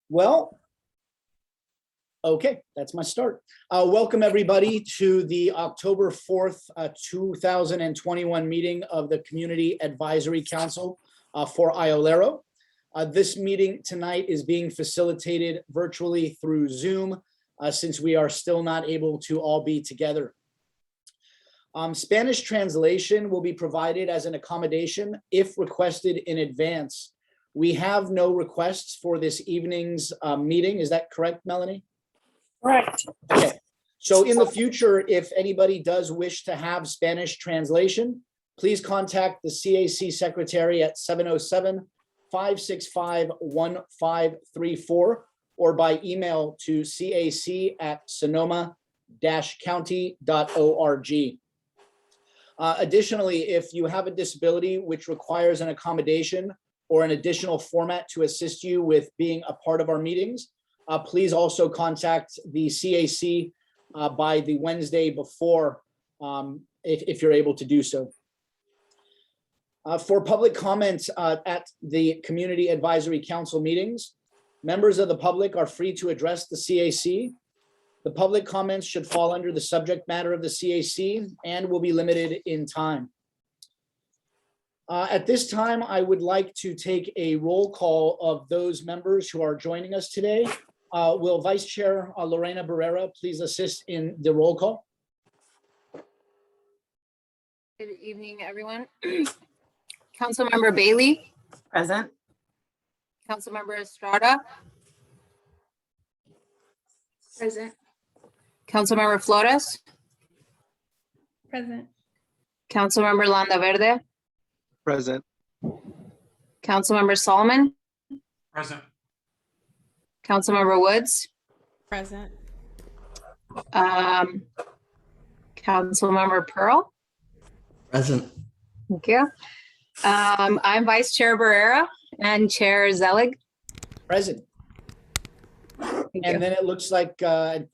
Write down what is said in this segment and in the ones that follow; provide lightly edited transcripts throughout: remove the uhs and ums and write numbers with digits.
Well, okay, that's my start. Welcome everybody to the October 4th, 2021 meeting of the Community Advisory Council for Iolero. This meeting tonight is being facilitated virtually through Zoom since we are still not able to all be together. Spanish translation will be provided as an accommodation if requested in advance. We have no requests for this evening's meeting. Is that correct, Melanie? Correct. Okay. So in the future, if anybody does wish to have Spanish translation, please contact the CAC secretary at 707-565-1534 or by email to cac@sonoma-county.org. Additionally, if you have a disability which requires an accommodation or an additional format to assist you with being a part of our meetings, please also contact the CAC by the Wednesday before, if you're able to do so. For public comments at the Community Advisory Council meetings, members of the public are free to address the CAC. The public comments should fall under the subject matter of the CAC and will be limited in time. At this time, I would like to take a roll call of those members who are joining us today. Will Vice Chair Lorena Barrera please assist in the roll call? Good evening, everyone. Councilmember Bailey. Present. Councilmember Estrada. Present. Councilmember Flores. Present. Councilmember Landaverde. Present. Councilmember Solomon. Present. Councilmember Woods. Present. Councilmember Pearl. Present. Thank you. I'm Vice Chair Barrera and Chair Zelig. Present. Thank you. And then it looks like, and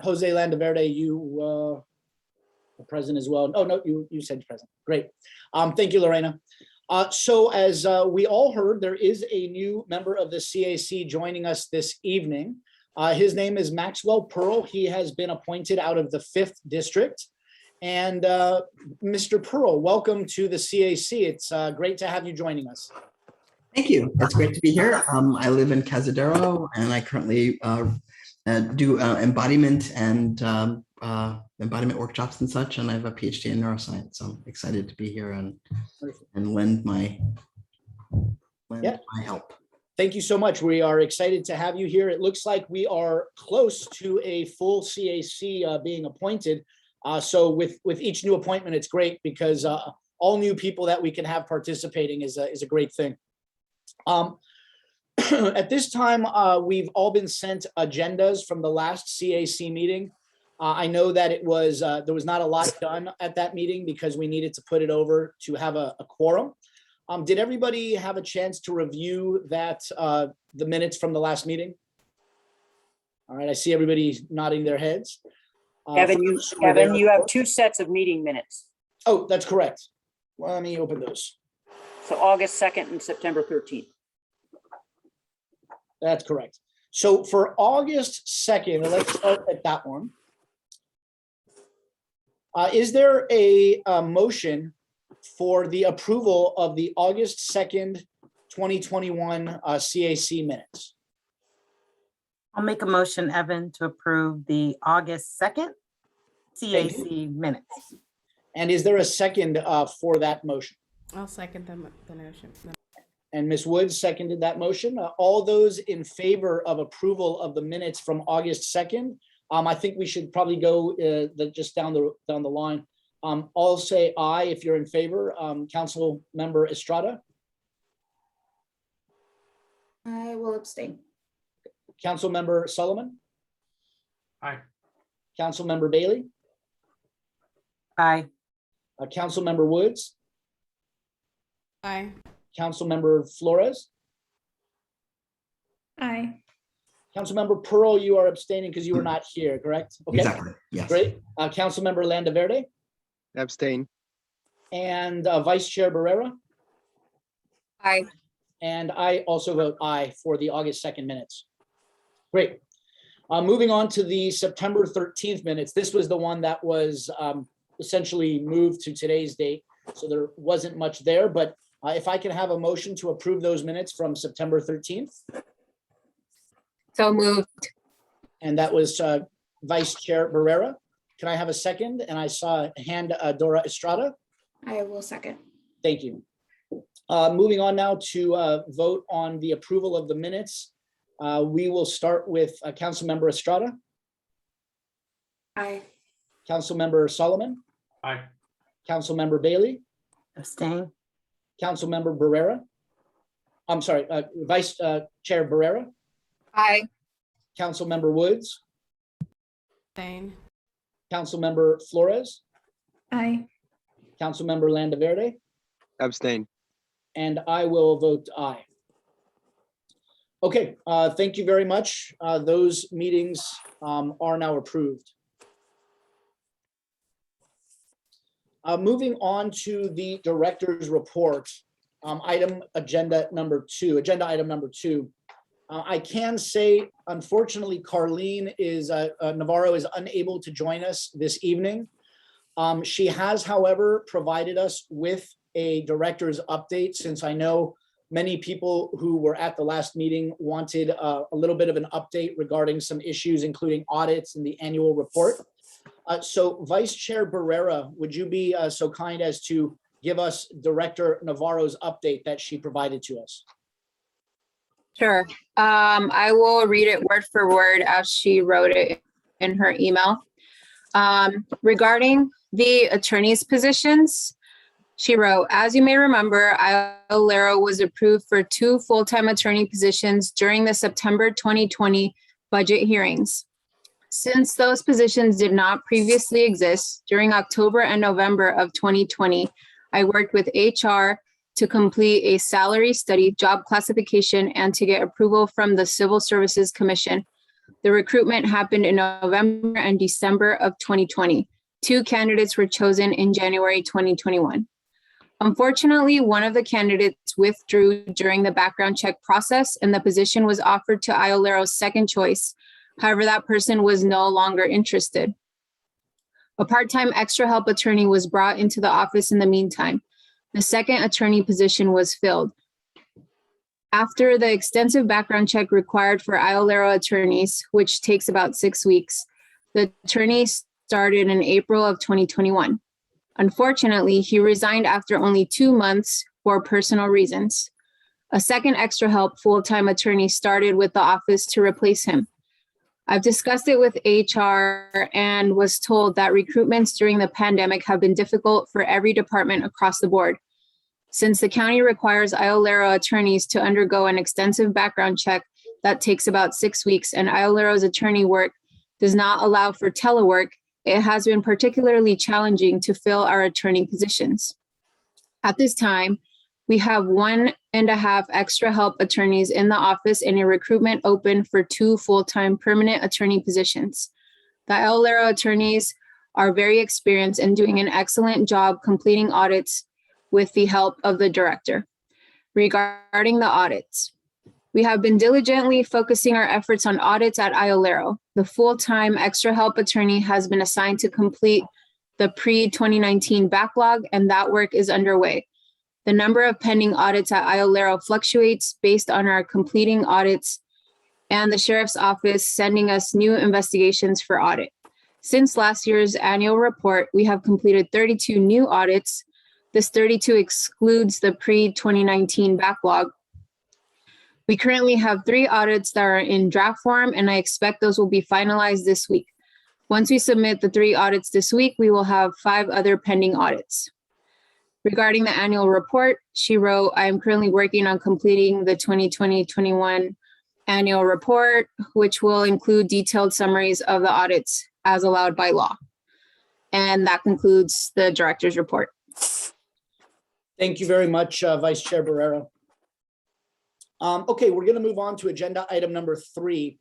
Jose Landaverde, you are present as well. Oh, no, you said present. Great. Thank you, Lorena. So as we all heard, there is a new member of the CAC joining us this evening. His name is Maxwell Pearl. He has been appointed out of the 5th District. And Mr. Pearl, welcome to the CAC. It's great to have you joining us. Thank you. It's great to be here. I live in Cazadero, and I currently do embodiment and embodiment workshops and such. And I have a PhD in neuroscience, so I'm excited to be here and lend my help. Thank you so much. We are excited to have you here. It looks like we are close to a full CAC being appointed. So with each new appointment, it's great because all new people that we can have participating is a great thing. At this time, we've all been sent agendas from the last CAC meeting. I know that it was there was not a lot done at that meeting because we needed to put it over to have a quorum. Did everybody have a chance to review that the minutes from the last meeting? All right, I see everybody nodding their heads. Kevin, you have 2 sets of meeting minutes. Oh, that's correct. Well, let me open those. So August 2nd and September 13th. That's correct. So for August 2nd, let's start at that one. Is there a motion for the approval of the August 2nd, 2021 CAC minutes? I'll make a motion, Evan, to approve the August 2nd CAC minutes. And is there a second for that motion? I'll second the motion. And Ms. Woods seconded that motion. All those in favor of approval of the minutes from August 2nd, I think we should probably go just down the line. I'll say aye if you're in favor. Council Member Estrada. I will abstain. Council Member Solomon. Aye. Council Member Bailey. Aye. Council Member Woods. Aye. Council Member Flores. Aye. Council Member Pearl, you are abstaining because you were not here, correct? Okay, Exactly. Yes. great. Council Member Landaverde Abstain. and Vice Chair Barrera. Aye. And I also vote aye for the August 2nd minutes. Great. Moving on to the September 13th minutes. This was the one that was essentially moved to today's date. So there wasn't much there, but if I can have a motion to approve those minutes from September 13th. So moved. And that was Vice Chair Barrera. Can I have a second? And I saw a hand, Dora Estrada. I will second. Thank you. Moving on now to vote on the approval of the minutes. We will start with Councilmember Estrada, Aye. Councilmember Solomon, Aye. Councilmember Bailey, Abstain. Councilmember Barrera. I'm sorry, Vice Chair Barrera, Aye. Councilmember Woods, Abstain. Councilmember Flores, Aye. Councilmember Landaverde, Abstain. and I will vote aye. Okay, thank you very much. Those meetings are now approved. Moving on to the director's report, agenda item number two. I can say, unfortunately, Carlene Navarro is unable to join us this evening. She has, however, provided us with a director's update, since I know many people who were at the last meeting wanted a little bit of an update regarding some issues, including audits and the annual report. So Vice Chair Barrera, would you be so kind as to give us Director Navarro's update that she provided to us? Sure. I will read it word for word as she wrote it in her email. Regarding the attorney's positions, she wrote, as you may remember, Iolero was approved for 2 full-time attorney positions during the September 2020 budget hearings. Since those positions did not previously exist, during October and November of 2020, I worked with HR to complete a salary study, job classification, and to get approval from the Civil Services Commission. The recruitment happened in November and December of 2020. 2 candidates were chosen in January 2021. Unfortunately, one of the candidates withdrew during the background check process, and the position was offered to Iolero's second choice. However, that person was no longer interested. A part-time extra help attorney was brought into the office in the meantime. The second attorney position was filled. After the extensive background check required for Iolero attorneys, which takes about 6 weeks, the attorney started in April of 2021. Unfortunately, he resigned after only 2 months for personal reasons. A second extra help full-time attorney started with the office to replace him. I've discussed it with HR and was told that recruitments during the pandemic have been difficult for every department across the board. Since the county requires Iolero attorneys to undergo an extensive background check that takes about 6 weeks, and Iolero's attorney work does not allow for telework, it has been particularly challenging to fill our attorney positions. At this time, we have 1.5 extra help attorneys in the office and a recruitment open for 2 full-time permanent attorney positions. The Iolero attorneys are very experienced and doing an excellent job completing audits with the help of the director. Regarding the audits, we have been diligently focusing our efforts on audits at Iolero. The full-time extra help attorney has been assigned to complete the pre-2019 backlog, and that work is underway. The number of pending audits at Iolero fluctuates based on our completing audits and the sheriff's office sending us new investigations for audit. Since last year's annual report, we have completed 32 new audits. This 32 excludes the pre-2019 backlog. We currently have 3 audits that are in draft form, and I expect those will be finalized this week. Once we submit the 3 audits this week, we will have 5 other pending audits. Regarding the annual report, she wrote, I am currently working on completing the 2020-21 annual report, which will include detailed summaries of the audits as allowed by law. And that concludes the director's report. Thank you very much, Vice Chair Barrera. Okay, we're going to move on to agenda item number 3.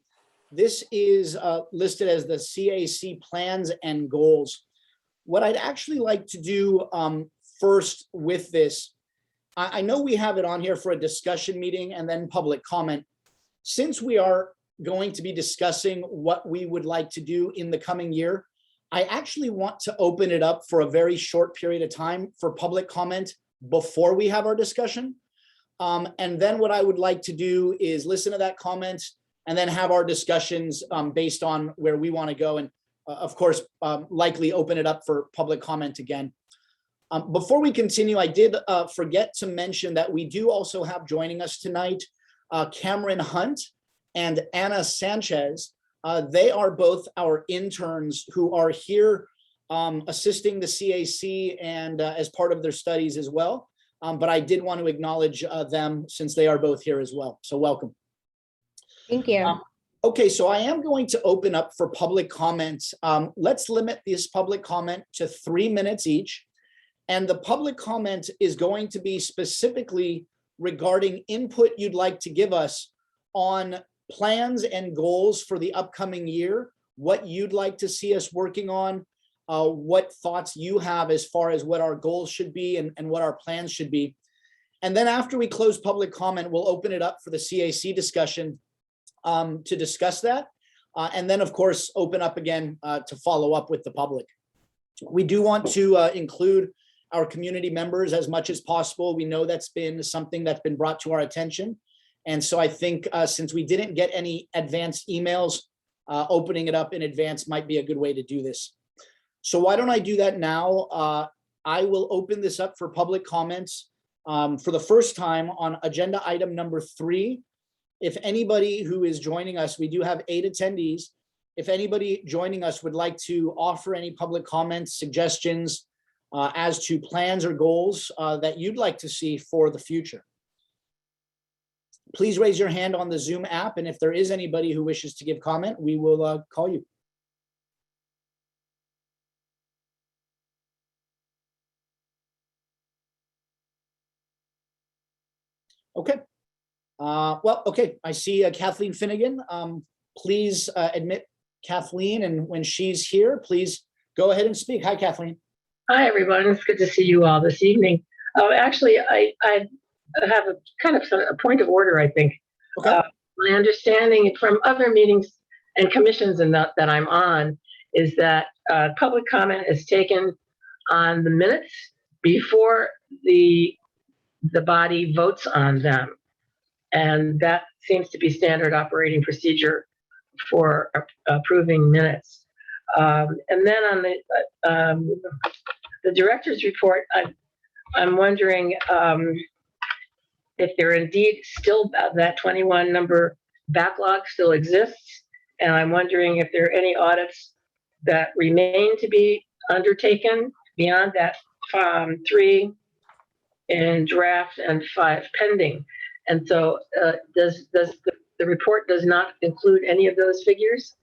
This is listed as the CAC Plans and Goals. What I'd actually like to do first with this I know we have it on here for a discussion meeting and then public comment. Since we are going to be discussing what we would like to do in the coming year, I actually want to open it up for a very short period of time for public comment before we have our discussion. And then what I would like to do is listen to that comment and then have our discussions based on where we want to go. And of course, likely open it up for public comment again. Before we continue, I did forget to mention that we do also have joining us tonight, Cameron Hunt and Anna Sanchez. They are both our interns who are here assisting the CAC and as part of their studies as well. But I did want to acknowledge them since they are both here as well. So welcome. Thank you. Okay, so I am going to open up for public comments. Let's limit this public comment to 3 minutes each. And the public comment is going to be specifically regarding input you'd like to give us on plans and goals for the upcoming year, what you'd like to see us working on, what thoughts you have as far as what our goals should be and what our plans should be. And then after we close public comment, we'll open it up for the CAC discussion to discuss that. And then, of course, open up again to follow up with the public. We do want to include our community members as much as possible. We know that's been something that's been brought to our attention. And so I think since we didn't get any advanced emails, opening it up in advance might be a good way to do this. So why don't I do that now? I will open this up for public comments for the first time on agenda item number 3. If anybody who is joining us, we do have 8 attendees. If anybody joining us would like to offer any public comments, suggestions as to plans or goals that you'd like to see for the future, please raise your hand on the Zoom app. And if there is anybody who wishes to give comment, we will call you. Okay. Well, okay, I see Kathleen Finnegan. Please admit Kathleen, and when she's here, please go ahead and speak. Hi, Kathleen. Hi, everyone. It's good to see you all this evening. Actually, I have a kind of a point of order, I think. Okay. My understanding from other meetings and commissions that I'm on is that public comment is taken on the minutes before the body votes on them. And that seems to be standard operating procedure for approving minutes. And then on the director's report, I'm wondering if there indeed still that 21 number backlog still exists. And I'm wondering if there are any audits that remain to be undertaken beyond that 3 in draft and 5 pending. And so does the report does not include any of those figures?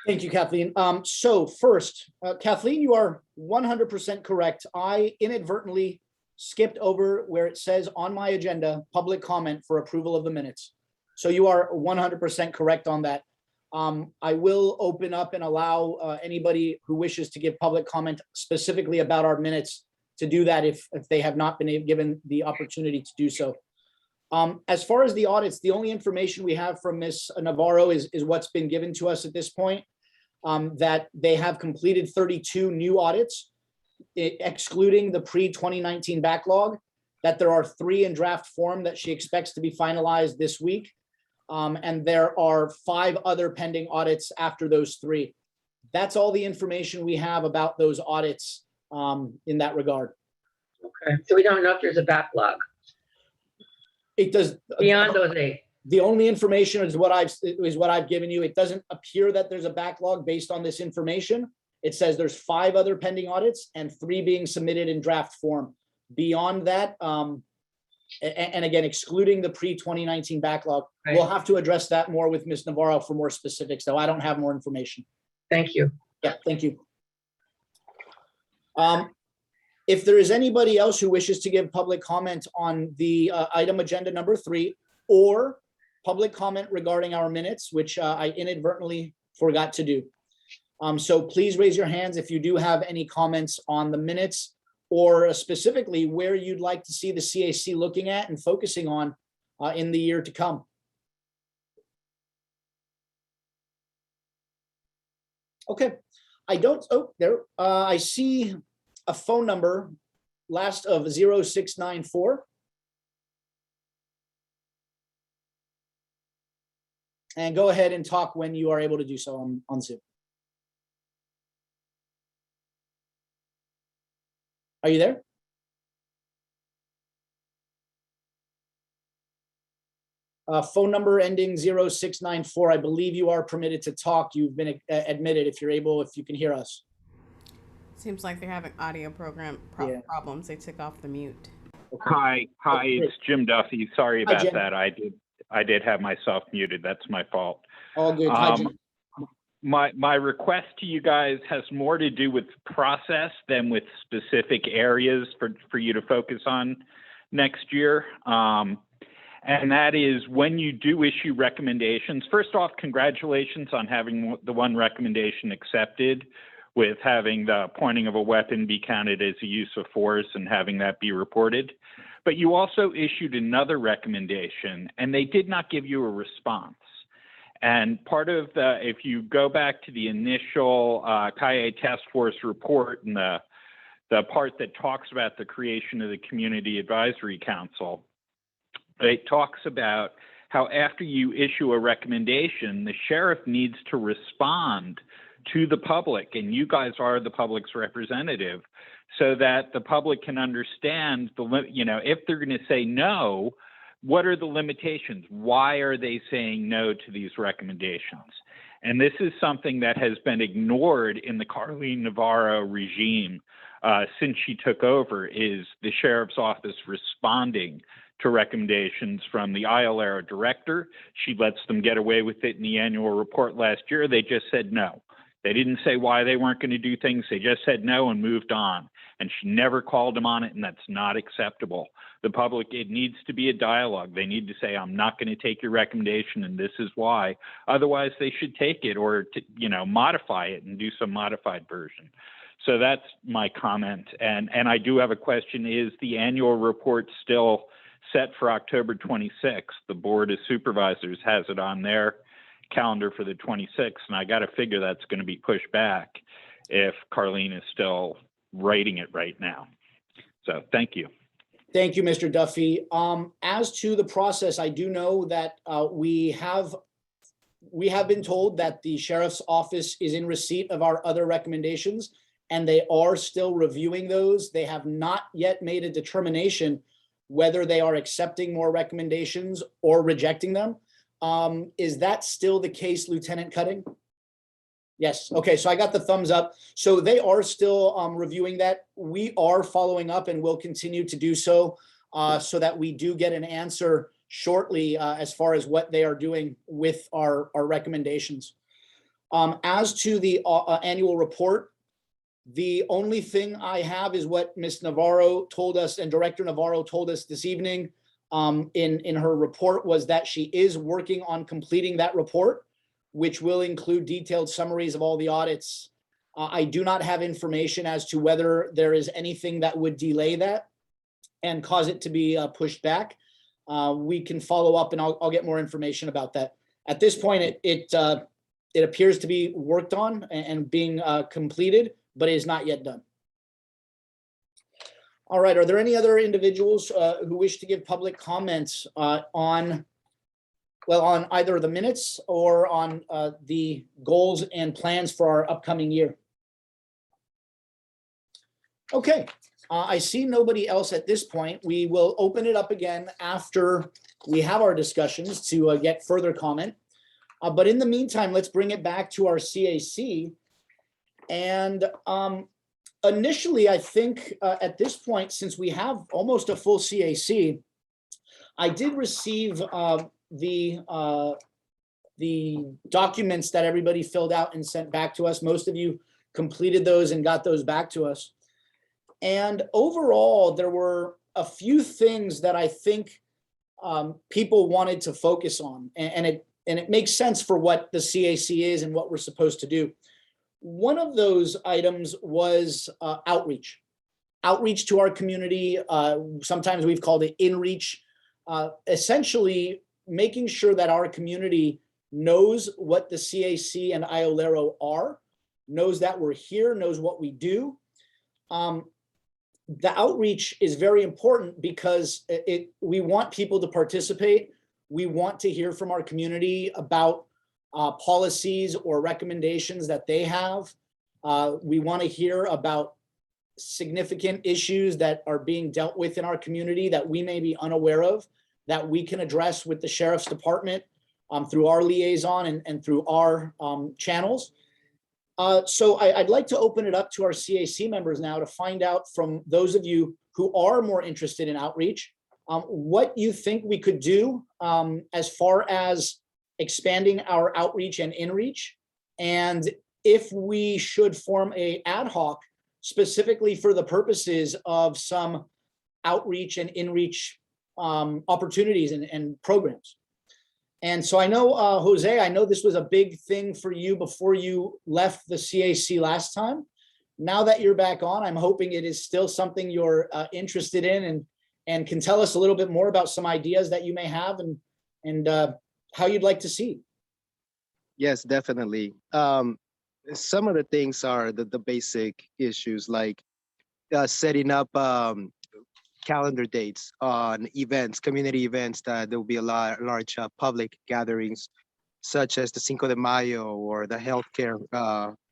Thank you, Kathleen. So first, Kathleen, you are 100% correct. I inadvertently skipped over where it says on my agenda, public comment for approval of the minutes. So you are 100% correct on that. I will open up and allow anybody who wishes to give public comment specifically about our minutes to do that if they have not been given the opportunity to do so. As far as the audits, the only information we have from Ms. Navarro is what's been given to us at this point, that they have completed 32 new audits, excluding the pre-2019 backlog, that there are 3 in draft form that she expects to be finalized this week. And there are 5 other pending audits after those 3. That's all the information we have about those audits in that regard. Okay, so we don't know if there's a backlog. It does Beyond those 8. The only information is what I've given you. It doesn't appear that there's a backlog based on this information. It says there's 5 other pending audits and 3 being submitted in draft form. Beyond that, and again, excluding the pre-2019 backlog, Right. We'll have to address that more with Ms. Navarro for more specifics, though I don't have more information. Thank you. Yeah, thank you. If there is anybody else who wishes to give public comment on the item agenda number 3, or public comment regarding our minutes, which I inadvertently forgot to do. So please raise your hands if you do have any comments on the minutes or specifically where you'd like to see the CAC looking at and focusing on in the year to come. Okay, I don't, oh, there, I see a phone number, last of 0694. And go ahead and talk when you are able to do so on Zoom. Are you there? Phone number ending 0694. I believe you are permitted to talk. You've been admitted if you're able, if you can hear us. Seems like they're having audio program Yeah. problems. They took off the mute. Hi, it's Jim Duffy. Sorry Hi, about Jim. that. I did have myself muted. That's my fault. All good. Hi, Jim. My request to you guys has more to do with process than with specific areas for you to focus on next year. And that is when you do issue recommendations. First off, congratulations on having the one recommendation accepted, with having the pointing of a weapon be counted as a use of force and having that be reported. But you also issued another recommendation, and they did not give you a response. And part of if you go back to the initial CAC task force report and the part that talks about the creation of the Community Advisory Council, it talks about how after you issue a recommendation, the sheriff needs to respond to the public, and you guys are the public's representative, so that the public can understand if they're going to say no, what are the limitations? Why are they saying no to these recommendations? And this is something that has been ignored in the Carlene Navarro regime since she took over, is the sheriff's office responding to recommendations from the ILRO director. She lets them get away with it in the annual report last year. They just said no. They didn't say why they weren't going to do things. They just said no and moved on. And she never called them on it, and that's not acceptable. The public, it needs to be a dialogue. They need to say, I'm not going to take your recommendation, and this is why. Otherwise, they should take it or, modify it and do some modified version. So that's my comment. And I do have a question. Is the annual report still set for October 26th? The Board of Supervisors has it on their calendar for the 26th, and I got to figure that's going to be pushed back if Carlene is still writing it right now. So thank you. Thank you, Mr. Duffy. As to the process, I do know that we have been told that the sheriff's office is in receipt of our other recommendations, and they are still reviewing those. They have not yet made a determination whether they are accepting more recommendations or rejecting them. Is that still the case, Lieutenant Cutting? Yes. Okay. So I got the thumbs up. So they are still reviewing that. We are following up and will continue to do so, so that we do get an answer shortly as far as what they are doing with our recommendations. As to the annual report, the only thing I have is what Ms. Navarro told us, and Director Navarro told us this evening in her report, was that she is working on completing that report, which will include detailed summaries of all the audits. I do not have information as to whether there is anything that would delay that and cause it to be pushed back. We can follow up, and I'll get more information about that. At this point, it appears to be worked on and being completed, but it is not yet done. All right, are there any other individuals who wish to give public comments on either the minutes or on the goals and plans for our upcoming year? Okay, I see nobody else at this point. We will open it up again after we have our discussions to get further comment. But in the meantime, let's bring it back to our CAC. And initially, I think at this point, since we have almost a full CAC, I did receive the documents that everybody filled out and sent back to us. Most of you completed those and got those back to us. And overall, there were a few things that I think people wanted to focus on, and it makes sense for what the CAC is and what we're supposed to do. One of those items was outreach. outreach to our community. Sometimes we've called it inreach. Essentially making sure that our community knows what the CAC and IOLERO are, knows that we're here, knows what we do. The outreach is very important because we want people to participate. We want to hear from our community about policies or recommendations that they have. We want to hear about significant issues that are being dealt with in our community that we may be unaware of, that we can address with the Sheriff's Department through our liaison and through our channels. So I'd like to open it up to our CAC members now to find out from those of you who are more interested in outreach, what you think we could do as far as expanding our outreach and inreach, and if we should form a ad hoc specifically for the purposes of some outreach and inreach opportunities and programs. And so I know, Jose, I know this was a big thing for you before you left the CAC last time. Now that you're back on, I'm hoping it is still something you're interested in and can tell us a little bit more about some ideas that you may have and how you'd like to see. Yes, definitely. Some of the things are the basic issues like setting up calendar dates on events, community events that there will be a large public gatherings, such as the Cinco de Mayo or the healthcare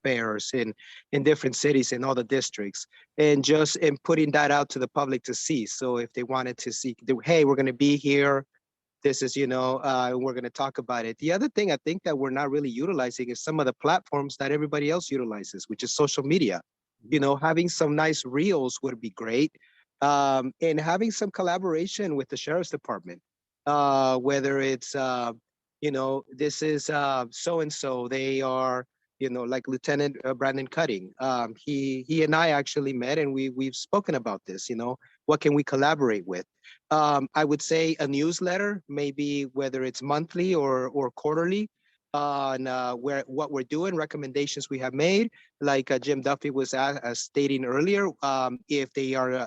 fairs in different cities in all the districts, and just putting that out to the public to see. So if they wanted to see, hey, we're going to be here. This is, we're going to talk about it. The other thing I think that we're not really utilizing is some of the platforms that everybody else utilizes, which is social media. Having some nice reels would be great. And having some collaboration with the Sheriff's Department, whether it's, this is so-and-so, they are, like Lieutenant Brandon Cutting. He and I actually met and we've spoken about this, what can we collaborate with? I would say a newsletter, maybe whether it's monthly or quarterly, on what we're doing, recommendations we have made, like Jim Duffy was stating earlier, if they are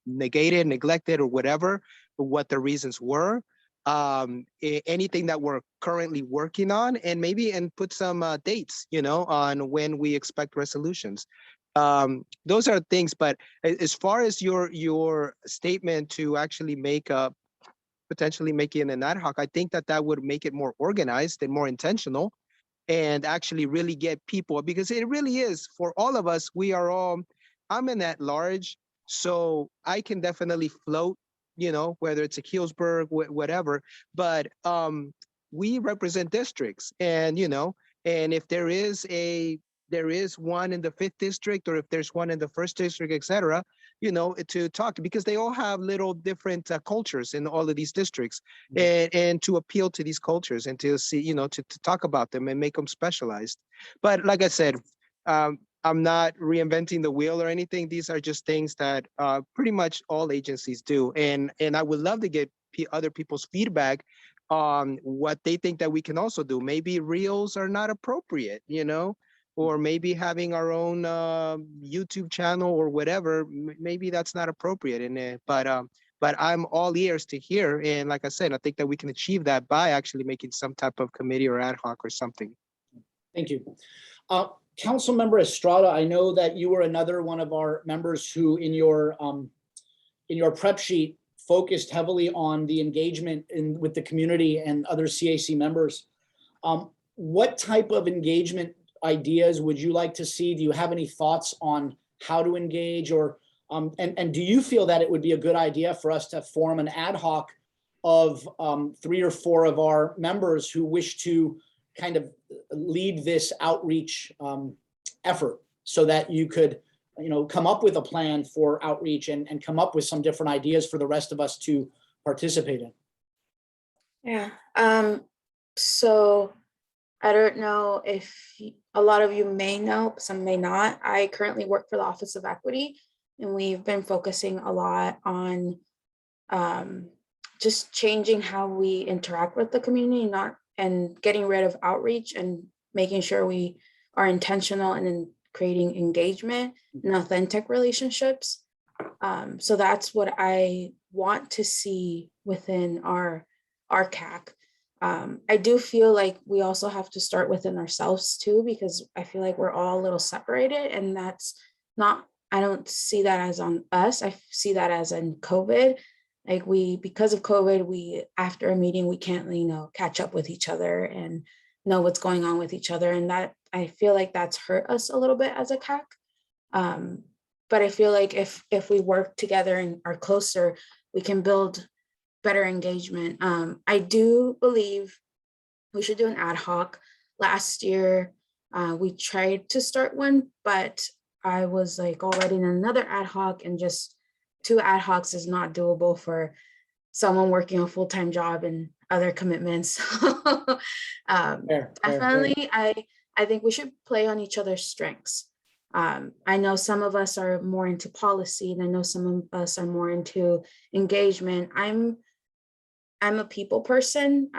negated, neglected, or whatever, what the reasons were, anything that we're currently working on, and put some dates, on when we expect resolutions. Those are things, but as far as your statement to actually potentially making an ad hoc, I think that would make it more organized and more intentional, and actually really get people, because it really is for all of us. I'm an at-large, so I can definitely float, whether it's a Healdsburg, whatever, but we represent districts, and and if there is one in the 5th district, or if there's one in the 1st district, etc., to talk, because they all have little different cultures in all of these districts, and to appeal to these cultures and to see, to talk about them and make them specialized. But like I said, I'm not reinventing the wheel or anything. These are just things that pretty much all agencies do. And I would love to get other people's feedback on what they think that we can also do. Maybe reels are not appropriate, or maybe having our own YouTube channel or whatever, maybe that's not appropriate. But I'm all ears to hear. And like I said, I think that we can achieve that by actually making some type of committee or ad hoc or something. Thank you. Councilmember Estrada, I know that you were another one of our members who in your prep sheet focused heavily on the engagement with the community and other CAC members. What type of engagement ideas would you like to see? Do you have any thoughts on how to engage, or and do you feel that it would be a good idea for us to form an ad hoc of 3 or 4 of our members who wish to kind of lead this outreach effort, so that you could, come up with a plan for outreach and come up with some different ideas for the rest of us to participate in? Yeah. So I don't know if a lot of you may know, some may not. I currently work for the Office of Equity, and we've been focusing a lot on just changing how we interact with the community, and getting rid of outreach and making sure we are intentional and in creating engagement and authentic relationships. So that's what I want to see within our CAC. I do feel like we also have to start within ourselves too, because I feel like we're all a little separated, and that's not, I don't see that as on us. I see that as in COVID. Like because of COVID, after a meeting, we can't, catch up with each other and know what's going on with each other. And that, I feel like that's hurt us a little bit as a CAC. But I feel like if we work together and are closer, we can build better engagement. I do believe we should do an ad hoc. Last year, we tried to start one, but I was like already in another ad hoc, and just 2 ad hocs is not doable for someone working a full-time job and other commitments. Definitely, I think we should play on each other's strengths. I know some of us are more into policy, and I know some of us are more into engagement. I'm a people person.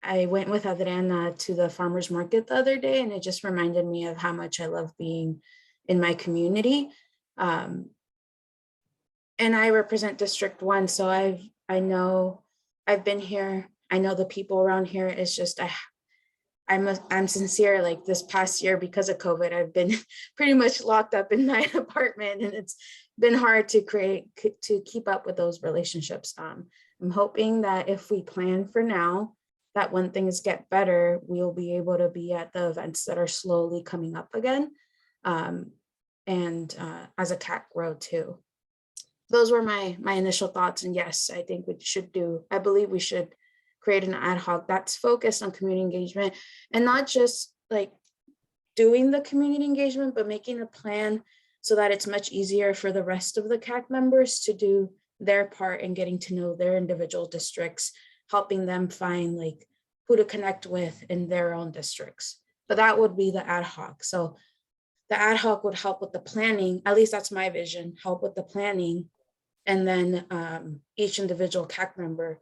I went with Adriana to the farmer's market the other day, and it just reminded me of how much I love being in my community. And I represent District 1, so I've been here. I know the people around here. It's just I'm sincere. Like this past year, because of COVID, I've been pretty much locked up in my apartment, and it's been hard to keep up with those relationships. I'm hoping that if we plan for now, that when things get better, we'll be able to be at the events that are slowly coming up again. And as a CAC grow too. Those were my initial thoughts. And yes, I think I believe we should create an ad hoc that's focused on community engagement, and not just like doing the community engagement, but making a plan so that it's much easier for the rest of the CAC members to do their part in getting to know their individual districts, helping them find like who to connect with in their own districts. But that would be the ad hoc. So the ad hoc would help with the planning. At least that's my vision, help with the planning. And then each individual CAC member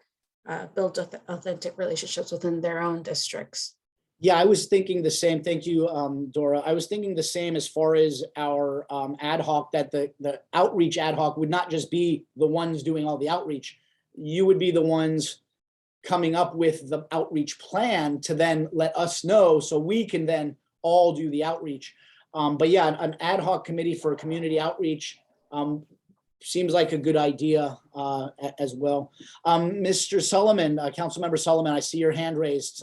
builds authentic relationships within their own districts. Yeah, I was thinking the same. Thank you, Dora. I was thinking the same as far as our ad hoc, that the outreach ad hoc would not just be the ones doing all the outreach. You would be the ones coming up with the outreach plan to then let us know, so we can then all do the outreach. But yeah, an ad hoc committee for community outreach seems like a good idea as well. Mr. Solomon, Councilmember Solomon, I see your hand raised.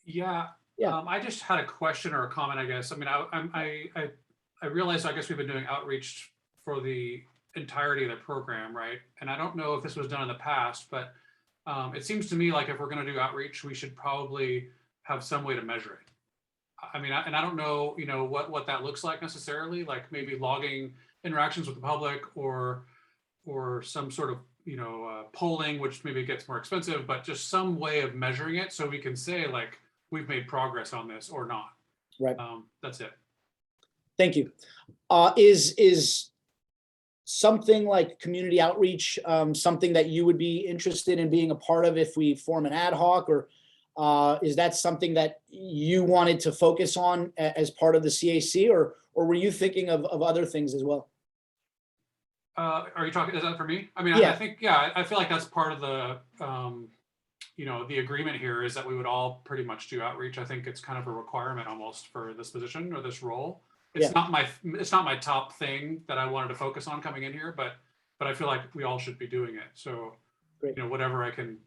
Yeah. I just had a question or a comment, I guess. I mean, I realized, I guess we've been doing outreach for the entirety of the program, right? And I don't know if this was done in the past, but it seems to me like if we're going to do outreach, we should probably have some way to measure it. I mean, and I don't know, what that looks like necessarily, like maybe logging interactions with the public or some sort of, polling, which maybe gets more expensive, but just some way of measuring it so we can say like, we've made progress on this or not. Right. That's it. Thank you. Is something like community outreach something that you would be interested in being a part of if we form an ad hoc, or is that something that you wanted to focus on as part of the CAC, or were you thinking of other things as well? Are you talking, is that for me? I mean, Yeah. I think, I feel like that's part of the, the agreement here is that we would all pretty much do outreach. I think it's kind of a requirement almost for this position or this role. It's not my top thing that I wanted to focus on coming in here, but I feel like we all should be doing it. So, Great. Whatever I can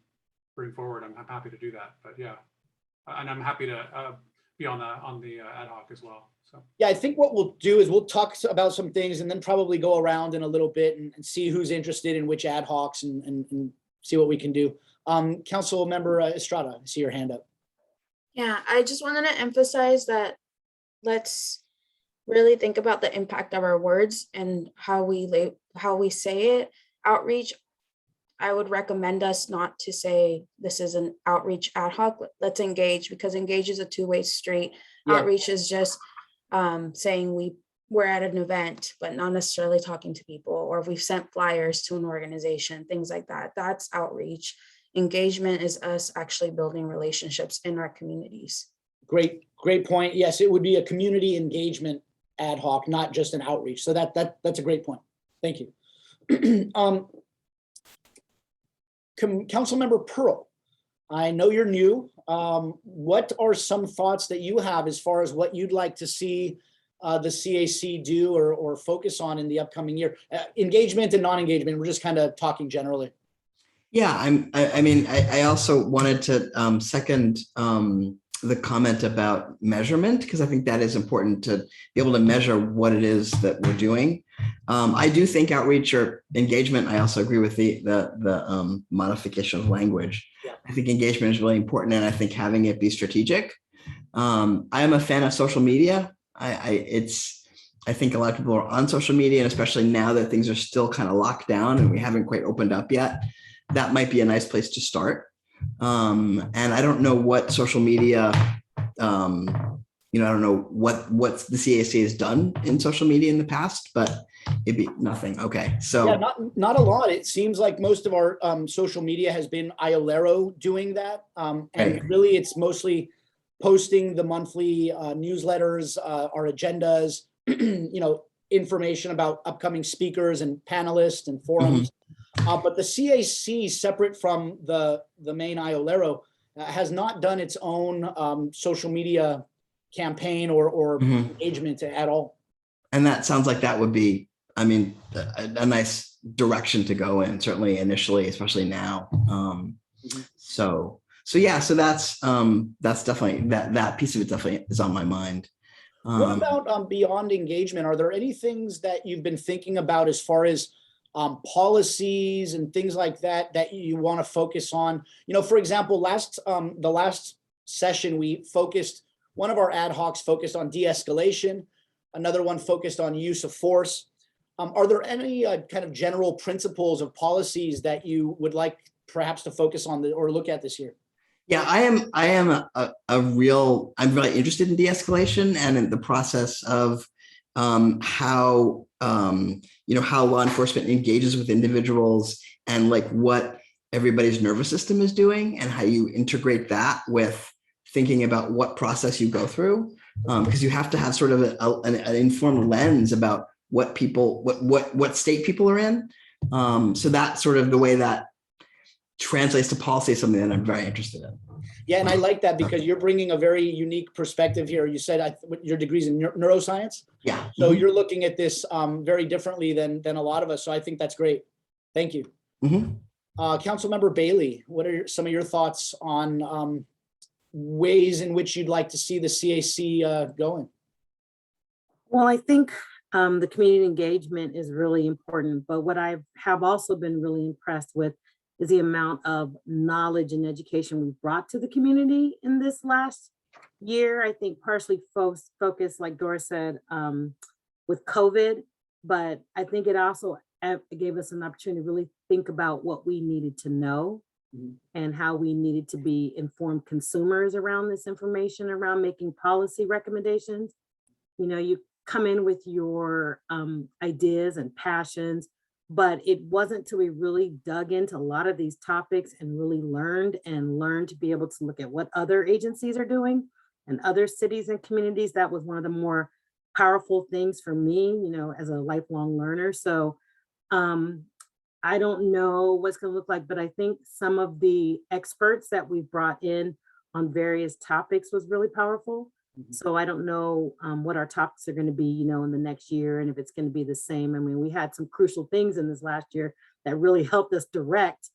bring forward, I'm happy to do that. But yeah, and I'm happy to be on the ad hoc as well. So Yeah, I think what we'll do is we'll talk about some things and then probably go around in a little bit and see who's interested in which ad hocs and see what we can do. Council Member Estrada, I see your hand up. Yeah, I just wanted to emphasize that let's really think about the impact of our words and how we say it. Outreach, I would recommend us not to say this is an outreach ad hoc. Let's engage, because engage is a two-way street. Yeah. Outreach is just saying we're at an event, but not necessarily talking to people, or if we've sent flyers to an organization, things like that. That's outreach. Engagement is us actually building relationships in our communities. Great point. Yes, it would be a community engagement ad hoc, not just an outreach. So that's a great point. Thank you. Councilmember Pearl, I know you're new. What are some thoughts that you have as far as what you'd like to see the CAC do or focus on in the upcoming year? Engagement and non-engagement, we're just kind of talking generally. Yeah, I also wanted to second the comment about measurement, because I think that is important to be able to measure what it is that we're doing. I do think outreach or engagement, I also agree with the modification of language. Yeah. I think engagement is really important, and I think having it be strategic. I am a fan of social media. I think a lot of people are on social media, and especially now that things are still kind of locked down and we haven't quite opened up yet, that might be a nice place to start. And I don't know what social media, I don't know what the CAC has done in social media in the past, but it'd be nothing. Okay, so yeah, not a lot. It seems like most of our social media has been IOLERO doing that, and Right. really it's mostly posting the monthly newsletters, our agendas, information about upcoming speakers and panelists and forums. But the CAC, separate from the main IOLERO, has not done its own social media campaign or engagement at all. And that sounds like that would be, a nice direction to go in, certainly initially, especially now. So that's definitely that piece of it definitely is on my mind. What about beyond engagement? Are there any things that you've been thinking about as far as policies and things like that you want to focus on? For example, the last session one of our ad hocs focused on de-escalation, another one focused on use of force. Are there any kind of general principles of policies that you would like perhaps to focus on or look at this year? Yeah, I'm really interested in de-escalation and in the process of how law enforcement engages with individuals and like what everybody's nervous system is doing and how you integrate that with thinking about what process you go through, because you have to have sort of an informed lens about what state people are in. So that's sort of the way that translates to policy is something that I'm very interested in. Yeah, and I like that because you're bringing a very unique perspective here. You said your degree's in neuroscience. Yeah. So you're looking at this very differently than a lot of us. So I think that's great. Thank you. Councilmember Bailey, what are some of your thoughts on ways in which you'd like to see the CAC going? Well, I think the community engagement is really important, but what I have also been really impressed with is the amount of knowledge and education we've brought to the community in this last year. I think partially focused, like Doris said, with COVID, but I think it also gave us an opportunity to really think about what we needed to know and how we needed to be informed consumers around this information, around making policy recommendations. You come in with your ideas and passions, but it wasn't until we really dug into a lot of these topics and really learned to be able to look at what other agencies are doing and other cities and communities. That was one of the more powerful things for me, as a lifelong learner. So I don't know what's going to look like, but I think some of the experts that we've brought in on various topics was really powerful. So I don't know what our topics are going to be, in the next year, and if it's going to be the same. We had some crucial things in this last year that really helped us direct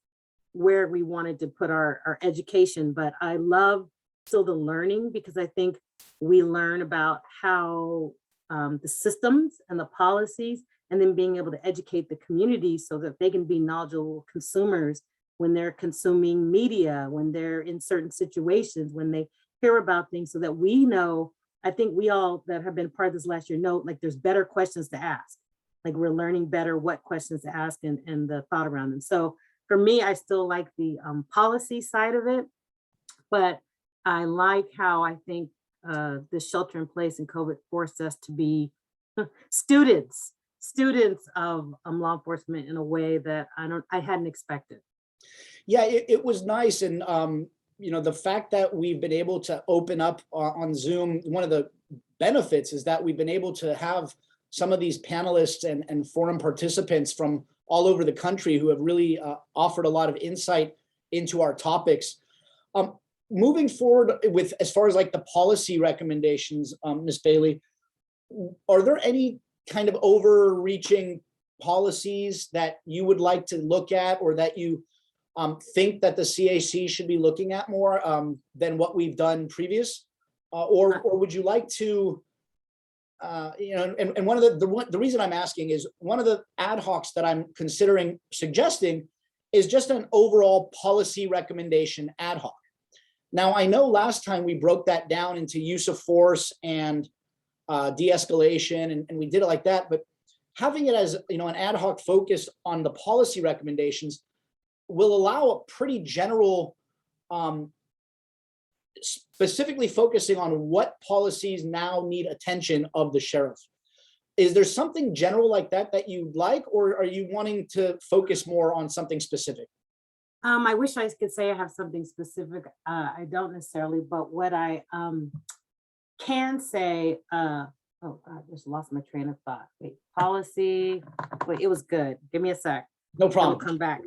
where we wanted to put our education. But I love still the learning, because I think we learn about how the systems and the policies, and then being able to educate the community so that they can be knowledgeable consumers when they're consuming media, when they're in certain situations, when they hear about things, so that we know. I think we all that have been part of this last year know, like, there's better questions to ask. Like, we're learning better what questions to ask and the thought around them. So for me, I still like the policy side of it, but I like how I think the shelter in place and COVID forced us to be students of law enforcement in a way that I hadn't expected. Yeah, it was nice. And the fact that we've been able to open up on Zoom, one of the benefits is that we've been able to have some of these panelists and forum participants from all over the country who have really offered a lot of insight into our topics. Moving forward with, as far as like the policy recommendations, Ms. Bailey, are there any kind of overreaching policies that you would like to look at, or that you think that the CAC should be looking at more than what we've done previous? Or would you like to, and one of the reason I'm asking is one of the ad hocs that I'm considering suggesting is just an overall policy recommendation ad hoc. Now, I know last time we broke that down into use of force and de-escalation, and we did it like that, but having it as, an ad hoc focused on the policy recommendations will allow a pretty general, specifically focusing on what policies now need attention of the sheriff. Is there something general like that that you'd like, or are you wanting to focus more on something specific? I wish I could say I have something specific. I don't necessarily, but what I can say, oh God, I just lost my train of thought. Wait, policy, wait, it was good. Give me a sec. No I'll problem. come back.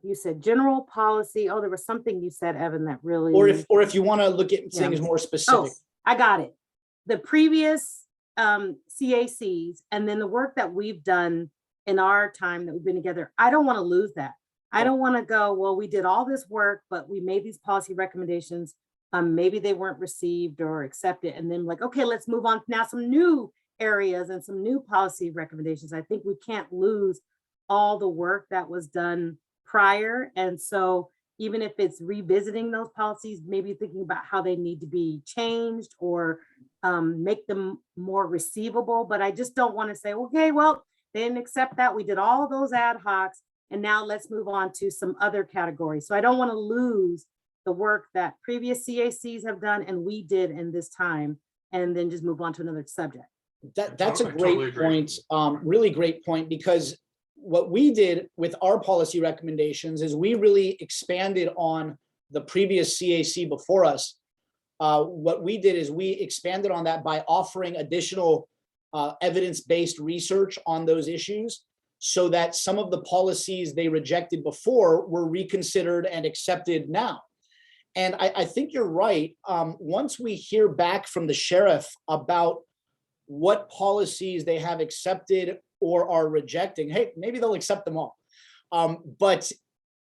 You said general policy. Oh, there was something you said, Evan, that really. Or if you want to look at things more specific. Oh, I got it. The previous CACs, and then the work that we've done in our time that we've been together, I don't want to lose that. I don't want to go, well, we did all this work, but we made these policy recommendations. Maybe they weren't received or accepted. And then like, okay, let's move on to now some new areas and some new policy recommendations. I think we can't lose all the work that was done prior. And so even if it's revisiting those policies, maybe thinking about how they need to be changed or make them more receivable. But I just don't want to say, okay, well, they didn't accept that. We did all of those ad hocs, and now let's move on to some other categories. So I don't want to lose the work that previous CACs have done and we did in this time, and then just move on to another subject. That's a great point, really great point, because what we did with our policy recommendations is we really expanded on the previous CAC before us. What we did is we expanded on that by offering additional evidence-based research on those issues, so that some of the policies they rejected before were reconsidered and accepted now. And I think you're right. Once we hear back from the sheriff about what policies they have accepted or are rejecting, hey, maybe they'll accept them all. But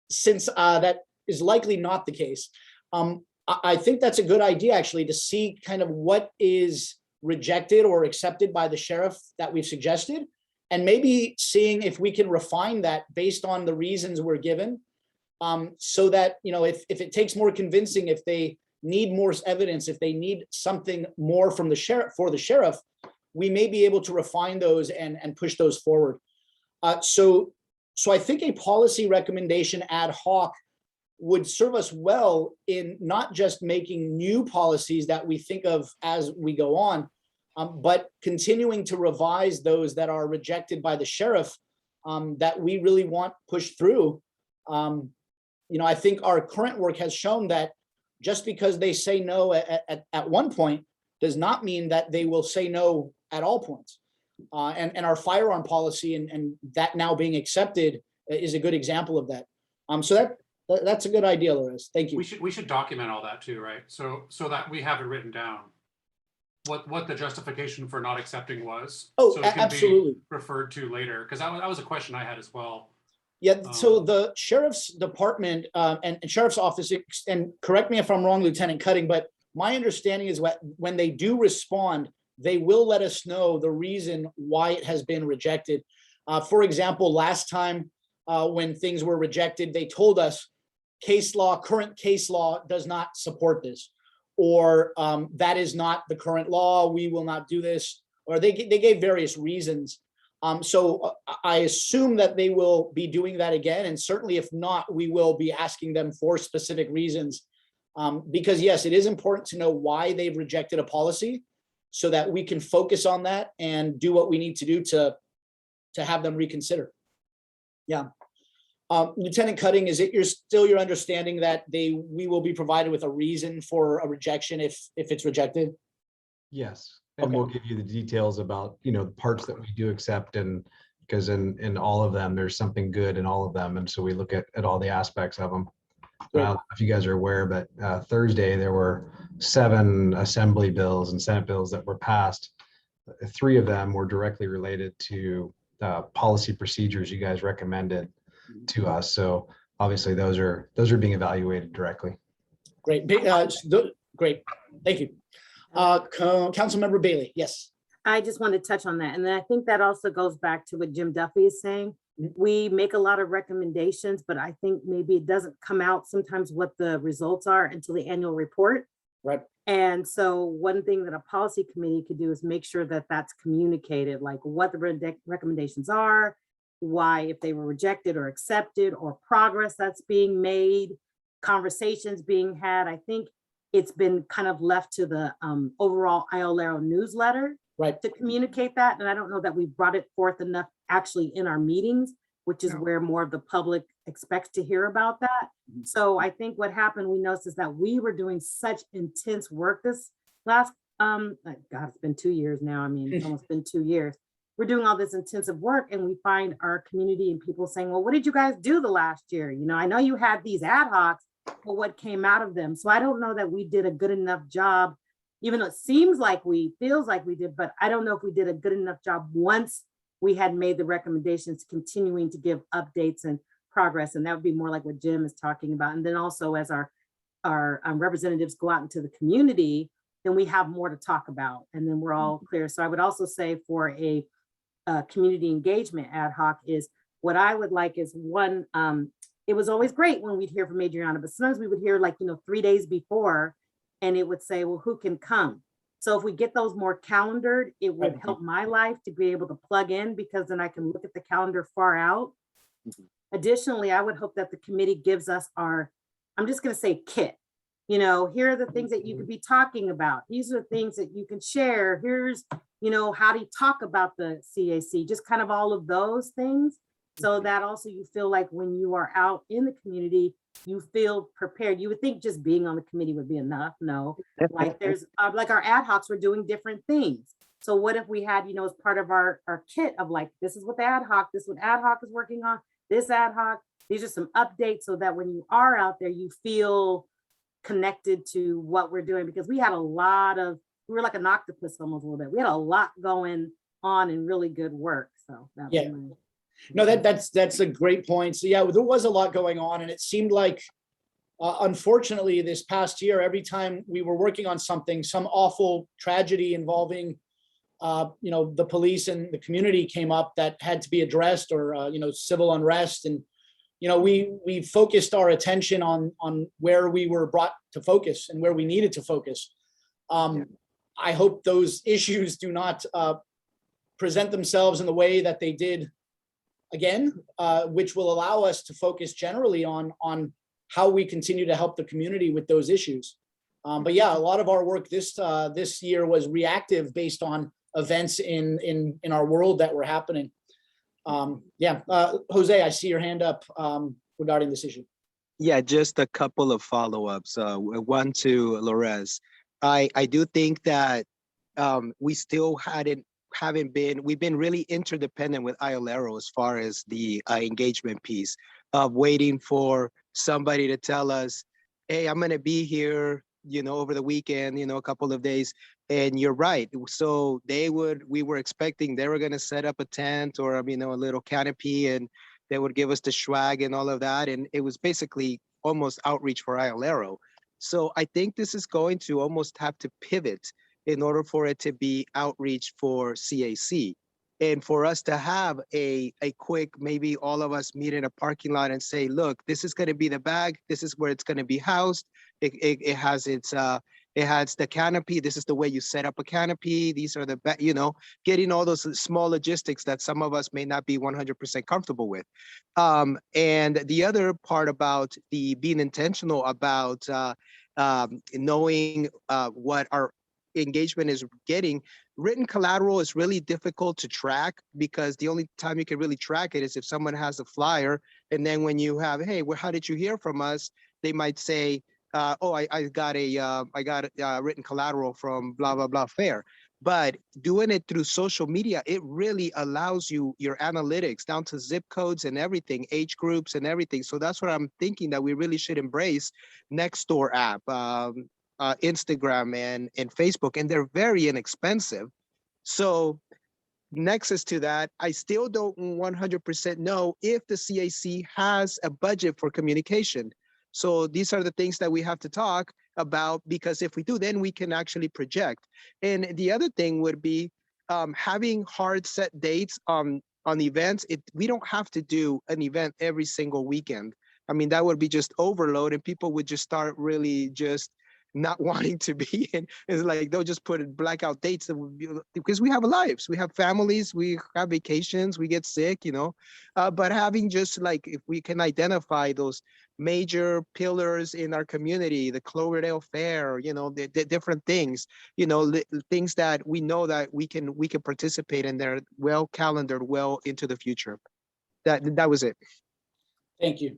since that is likely not the case, I think that's a good idea, actually, to see kind of what is rejected or accepted by the sheriff that we've suggested, and maybe seeing if we can refine that based on the reasons we're given, so that, if it takes more convincing, if they need more evidence, if they need something more from the sheriff, we may be able to refine those and push those forward. So I think a policy recommendation ad hoc would serve us well in not just making new policies that we think of as we go on, but continuing to revise those that are rejected by the sheriff, that we really want pushed through. I think our current work has shown that just because they say no at one point does not mean that they will say no at all points. And our firearm policy and that now being accepted is a good example of that. So that's a good idea, Loris. Thank you. We should document all that too, right? So that we have it written down, what the justification for not accepting was. Oh, so it can absolutely. be referred to later, because that was a question I had as well. Yeah, so the sheriff's department and sheriff's office, and correct me if I'm wrong, Lieutenant Cutting, but my understanding is when they do respond, they will let us know the reason why it has been rejected. For example, last time when things were rejected, they told us current case law does not support this, or that is not the current law, we will not do this, or they gave various reasons. So I assume that they will be doing that again, and certainly if not, we will be asking them for specific reasons, because yes, it is important to know why they've rejected a policy, so that we can focus on that and do what we need to do to have them reconsider. Yeah. Lieutenant Cutting, is it still your understanding that we will be provided with a reason for a rejection if it's rejected? Yes, And we'll give you the details about, the parts that we do accept, and because in all of them, there's something good in all of them. And so we look at all the aspects of them. I don't know if you guys are aware, but Thursday, there were 7 assembly bills and Senate bills that were passed. 3 of them were directly related to policy procedures you guys recommended to us. So obviously those are being evaluated directly. Great. Great. Thank you. Councilmember Bailey. Yes. I just want to touch on that. And then I think that also goes back to what Jim Duffy is saying. We make a lot of recommendations, but I think maybe it doesn't come out sometimes what the results are until the annual report. Right. And so one thing that a policy committee could do is make sure that that's communicated, like what the recommendations are, why, if they were rejected or accepted, or progress that's being made, conversations being had. I think it's been kind of left to the overall IOLERO newsletter to communicate that. And I don't know that we've brought it forth enough actually in our meetings, which is where more of the public expects to hear about that. So I think what happened, we noticed, is that we were doing such intense work this last, God, it's been 2 years now. I mean, it's almost been 2 years. We're doing all this intensive work, and we find our community and people saying, well, what did you guys do the last year? I know you had these ad hocs, but what came out of them? So I don't know that we did a good enough job, even though it feels like we did, but I don't know if we did a good enough job once we had made the recommendations, continuing to give updates and progress. And that would be more like what Jim is talking about. And then also as our representatives go out into the community, then we have more to talk about, and then we're all clear. So I would also say for a community engagement ad hoc is what I would like is one, it was always great when we'd hear from Adriana, but sometimes we would hear 3 days before, and it would say, well, who can come? So if we get those more calendared, it would help my life to be able to plug in, because then I can look at the calendar far out. Additionally, I would hope that the committee gives us our, I'm just going to say kit. Here are the things that you could be talking about. These are the things that you can share. Here's, how do you talk about the CAC? Just kind of all of those things. So that also you feel like when you are out in the community, you feel prepared. You would think just being on the committee would be enough. No, like there's like our ad hocs, we're doing different things. So what if we had, as part of our kit of this is what the ad hoc, this is what ad hoc is working on, this ad hoc, these are some updates, so that when you are out there, you feel connected to what we're doing, because we had we were like an octopus almost a little bit. We had a lot going on and really good work. So no, that's a great point. So yeah, there was a lot going on, and it seemed like, unfortunately, this past year, every time we were working on something, some awful tragedy involving, the police and the community came up that had to be addressed, or civil unrest, and we focused our attention on where we were brought to focus and where we needed to focus. I hope those issues do not present themselves in the way that they did again, which will allow us to focus generally on how we continue to help the community with those issues. But yeah, a lot of our work this year was reactive based on events in our world that were happening. Jose, I see your hand up regarding this issue. Yeah, just a couple of follow-ups. One to Lorez. I do think that we still we've been really interdependent with IOLERO as far as the engagement piece of waiting for somebody to tell us, hey, I'm going to be here, over the weekend, a couple of days. And you're right. So we were expecting they were going to set up a tent or, a little canopy, and they would give us the swag and all of that. And it was basically almost outreach for IOLERO. So I think this is going to almost have to pivot in order for it to be outreach for CAC. And for us to have a quick, maybe all of us meet in a parking lot and say, look, this is going to be the bag. This is where it's going to be housed. It has the canopy. This is the way you set up a canopy. These are getting all those small logistics that some of us may not be 100% comfortable with. And the other part about being intentional about knowing what our engagement is getting. Written collateral is really difficult to track, because the only time you can really track it is if someone has a flyer, and then when you have, hey, how did you hear from us? They might say, I got a written collateral from blah blah blah fair. But doing it through social media, it really allows you your analytics down to zip codes and everything, age groups and everything. So that's what I'm thinking, that we really should embrace Nextdoor app, Instagram and Facebook, and they're very inexpensive. So nexus to that, I still don't 100% know if the CAC has a budget for communication. So these are the things that we have to talk about, because if we do, then we can actually project. And the other thing would be having hard set dates on events. We don't have to do an event every single weekend. I mean, that would be just overload, and people would just start really just not wanting to be in. It's like they'll just put blackout dates that would be, because we have lives, we have families, we have vacations, we get sick, you know. But having just like, if we can identify those major pillars in our community, the Cloverdale Fair, you know, the different things, you know, things that we know that we can participate in, they're well calendared, well into the future. That was it. Thank you.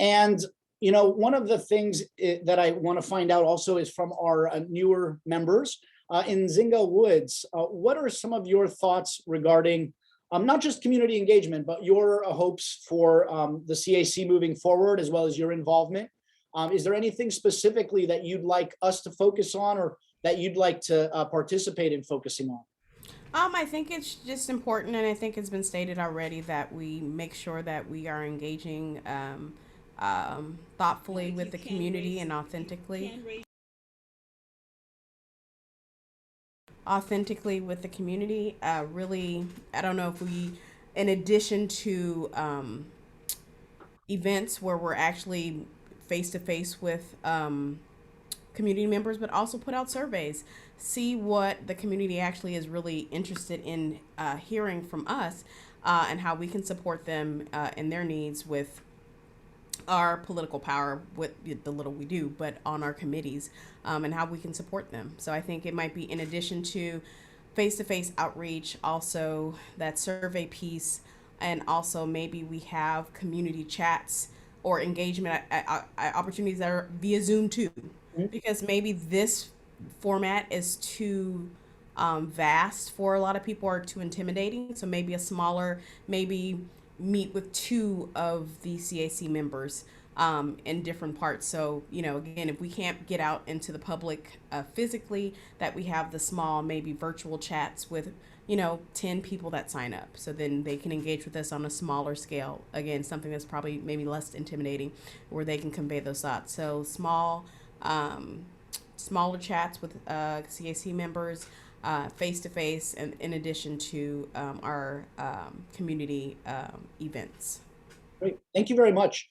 And you know, one of the things that I want to find out also is from our newer members in Zinga Woods. What are some of your thoughts regarding not just community engagement, but your hopes for the CAC moving forward, as well as your involvement? Is there anything specifically that you'd like us to focus on, or that you'd like to participate in focusing on? I think it's just important, and I think it's been stated already, that we make sure that we are engaging thoughtfully with the community and authentically with the community. Really, I don't know if we, in addition to events where we're actually face to face with community members, but also put out surveys, see what the community actually is really interested in hearing from us, and how we can support them in their needs with our political power, with the little we do, but on our committees, and how we can support them. So I think it might be, in addition to face-to-face outreach, also that survey piece, and also maybe we have community chats or engagement opportunities that are via Zoom too, because maybe this format is too vast for a lot of people, or too intimidating. So maybe a smaller, maybe meet with 2 of the CAC members in different parts. So, you know, again, if we can't get out into the public physically, that we have the small, maybe virtual chats with, you know, 10 people that sign up. So then they can engage with us on a smaller scale. Again, something that's probably maybe less intimidating, where they can convey those thoughts. So smaller chats with CAC members, face-to-face, and in addition to our community events. Great, thank you very much.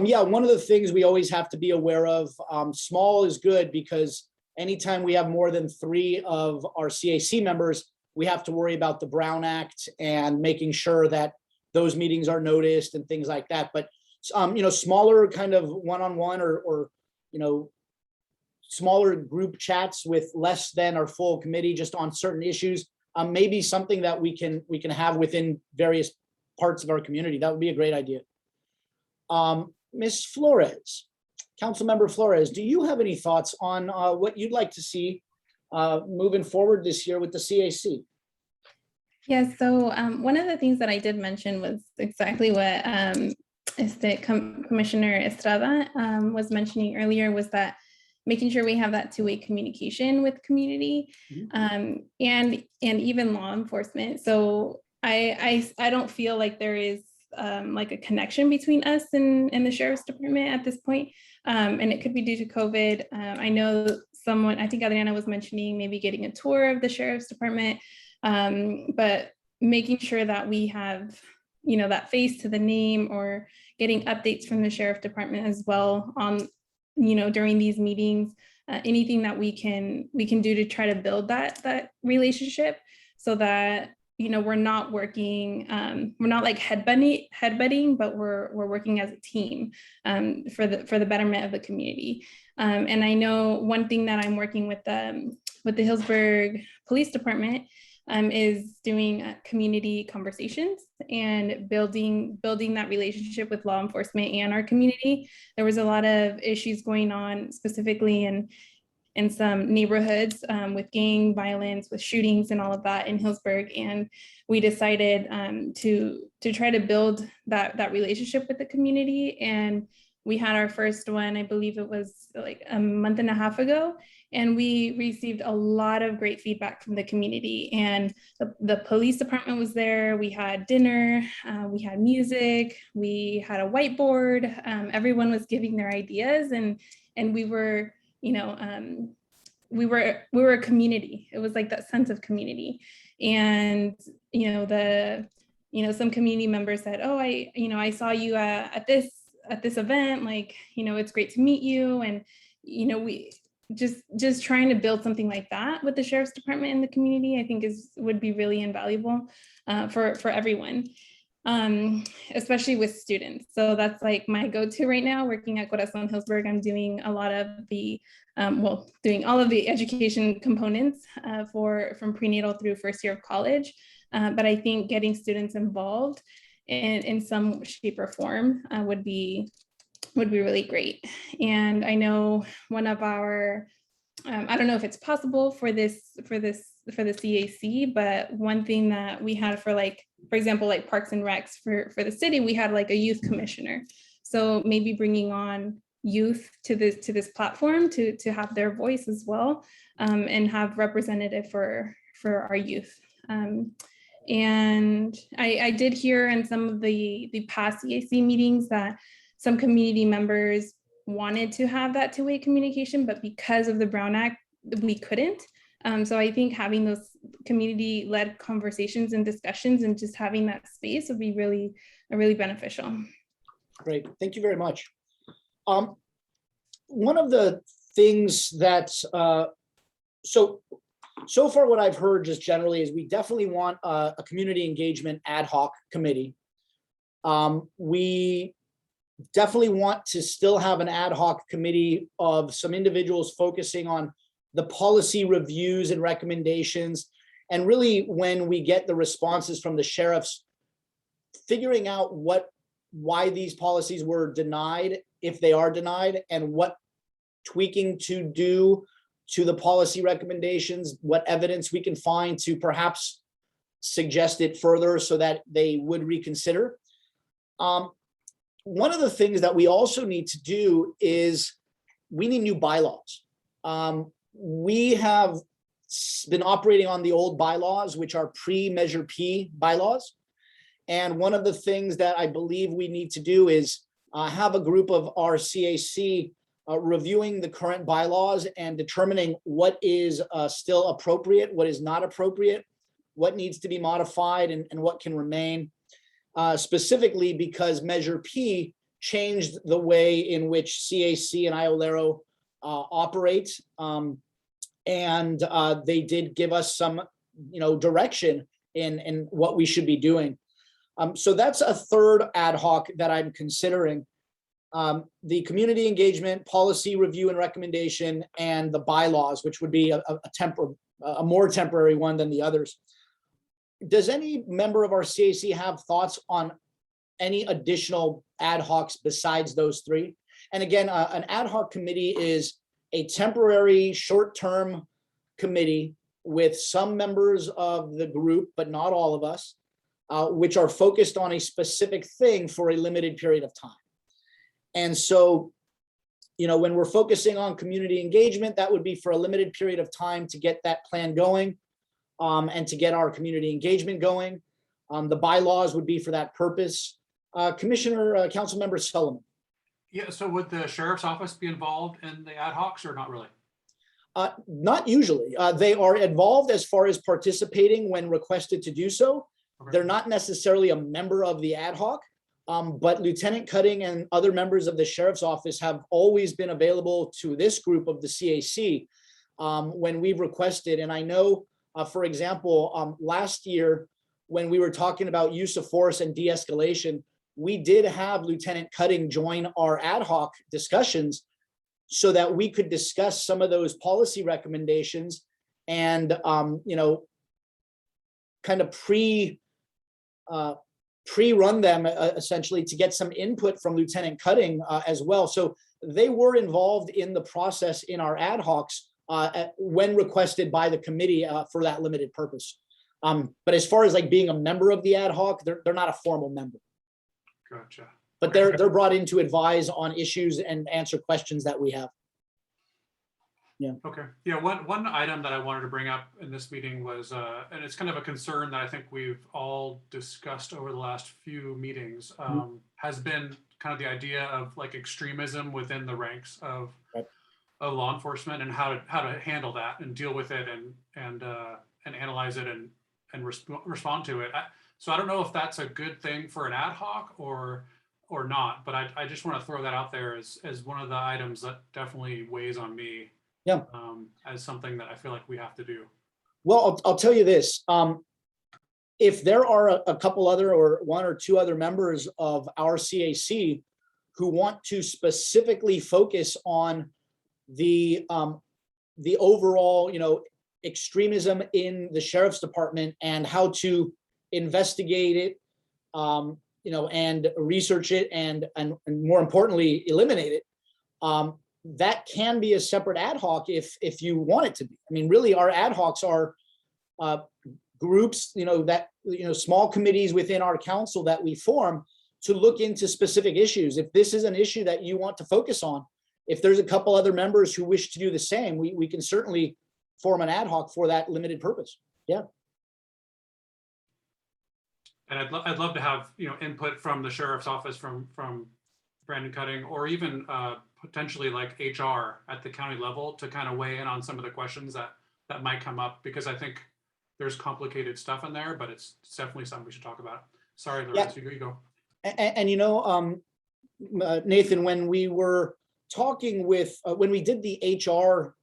Yeah, one of the things we always have to be aware of, small is good, because anytime we have more than 3 of our CAC members, we have to worry about the Brown Act and making sure that those meetings are noticed and things like that. But you know, smaller kind of one-on-one or you know, smaller group chats with less than our full committee, just on certain issues, maybe something that we can have within various parts of our community. That would be a great idea. Ms. Flores, Councilmember Flores, do you have any thoughts on what you'd like to see moving forward this year with the CAC? Yeah, so one of the things that I did mention was exactly what Commissioner Estrada was mentioning earlier, was that making sure we have that two-way communication with community, and even law enforcement. So I don't feel like there is like a connection between us and the Sheriff's Department at this point. And it could be due to COVID. I know someone, I think Adriana was mentioning maybe getting a tour of the Sheriff's Department, but making sure that we have, you know, that face to the name, or getting updates from the Sheriff Department as well on, you know, during these meetings, anything that we can do to try to build that relationship, so that, you know, we're not working, we're not like headbutting, but we're working as a team for the betterment of the community. And I know one thing that I'm working with the Hillsburg Police Department is doing community conversations and building that relationship with law enforcement and our community. There was a lot of issues going on specifically some neighborhoods with gang violence, with shootings and all of that in Hillsburg. And we decided to try to build that relationship with the community. And we had our first one, I believe it was like a month and a half ago. And we received a lot of great feedback from the community. And the police department was there. We had dinner, we had music, we had a whiteboard. Everyone was giving their ideas, and we were, you know, we were a community. It was like that sense of community. And you know, some community members said, "Oh, I saw you at this event. Like, you know, it's great to meet you." And you know, we just trying to build something like that with the sheriff's department and the community, I think would be really invaluable for everyone, especially with students. So that's like my go-to right now. Working at Corazon Hillsburg, I'm doing a lot of the doing all of the education components from prenatal through first year of college. But I think getting students involved in some shape or form would be really great. And I know one of our, I don't know if it's possible for the CAC, but one thing that we had for example, like Parks and Recs for the city, we had like a youth commissioner. So maybe bringing on youth to this platform to have their voice as well, and have representative for our youth. And I did hear in some of the past CAC meetings that some community members wanted to have that two-way communication, but because of the Brown Act, we couldn't. So I think having those community-led conversations and discussions and just having that space would be really beneficial. Great, thank you very much. One of the things that, so far what I've heard just generally is we definitely want a community engagement ad hoc committee. We definitely want to still have an ad hoc committee of some individuals focusing on the policy reviews and recommendations. And really, when we get the responses from the sheriffs, figuring out why these policies were denied, if they are denied, and what tweaking to do to the policy recommendations, what evidence we can find to perhaps suggest it further so that they would reconsider. One of the things that we also need to do is we need new bylaws. We have been operating on the old bylaws, which are pre-Measure P bylaws. And one of the things that I believe we need to do is have a group of our CAC reviewing the current bylaws and determining what is still appropriate, what is not appropriate, what needs to be modified, and what can remain. Specifically because Measure P changed the way in which CAC and IOLERO operate. And they did give us some, direction in what we should be doing. So that's a third ad hoc that I'm considering. The community engagement, policy review and recommendation, and the bylaws, which would be a more temporary one than the others. Does any member of our CAC have thoughts on any additional ad hocs besides those three? And again, an ad hoc committee is a temporary short-term committee with some members of the group, but not all of us, which are focused on a specific thing for a limited period of time. And so, when we're focusing on community engagement, that would be for a limited period of time to get that plan going. And to get our community engagement going. The bylaws would be for that purpose. Councilmember Sullivan. Yeah, so would the sheriff's office be involved in the ad hocs or not really? Not usually. They are involved as far as participating when requested to do so. Okay. They're not necessarily a member of the ad hoc, but Lieutenant Cutting and other members of the sheriff's office have always been available to this group of the CAC when we've requested. And I know, for example, last year, when we were talking about use of force and de-escalation, we did have Lieutenant Cutting join our ad hoc discussions so that we could discuss some of those policy recommendations and, kind of pre-run them essentially to get some input from Lieutenant Cutting as well. So they were involved in the process in our ad hocs when requested by the committee for that limited purpose. But as far as like being a member of the ad hoc, they're not a formal member, Gotcha. but they're brought in to advise on issues and answer questions that we have. Yeah. Okay. Yeah. One item that I wanted to bring up in this meeting was, and it's kind of a concern that I think we've all discussed over the last few meetings, has been kind of the idea of like extremism within the ranks of law enforcement, and how to handle that and deal with it and analyze it and respond to it. So I don't know if that's a good thing for an ad hoc or not, but I just want to throw that out there as one of the items that definitely weighs on me. Yeah. As something that I feel like we have to do. Well, I'll tell you this. If there are a couple other or one or two other members of our CAC who want to specifically focus on the overall, extremism in the sheriff's department and how to investigate it, and research it and more importantly, eliminate it, that can be a separate ad hoc if you want it to be. I mean, really, our ad hocs are groups, small committees within our council that we form to look into specific issues. If this is an issue that you want to focus on, if there's a couple other members who wish to do the same, we can certainly form an ad hoc for that limited purpose. Yeah. And I'd love to have input from the sheriff's office, from Brandon Cutting, or even potentially like HR at the county level to kind of weigh in on some of the questions that might come up, because I think there's complicated stuff in there, but it's definitely something we should talk about. Sorry, Lorenzo, you go. And Nathan, when we were talking with, when we did the HR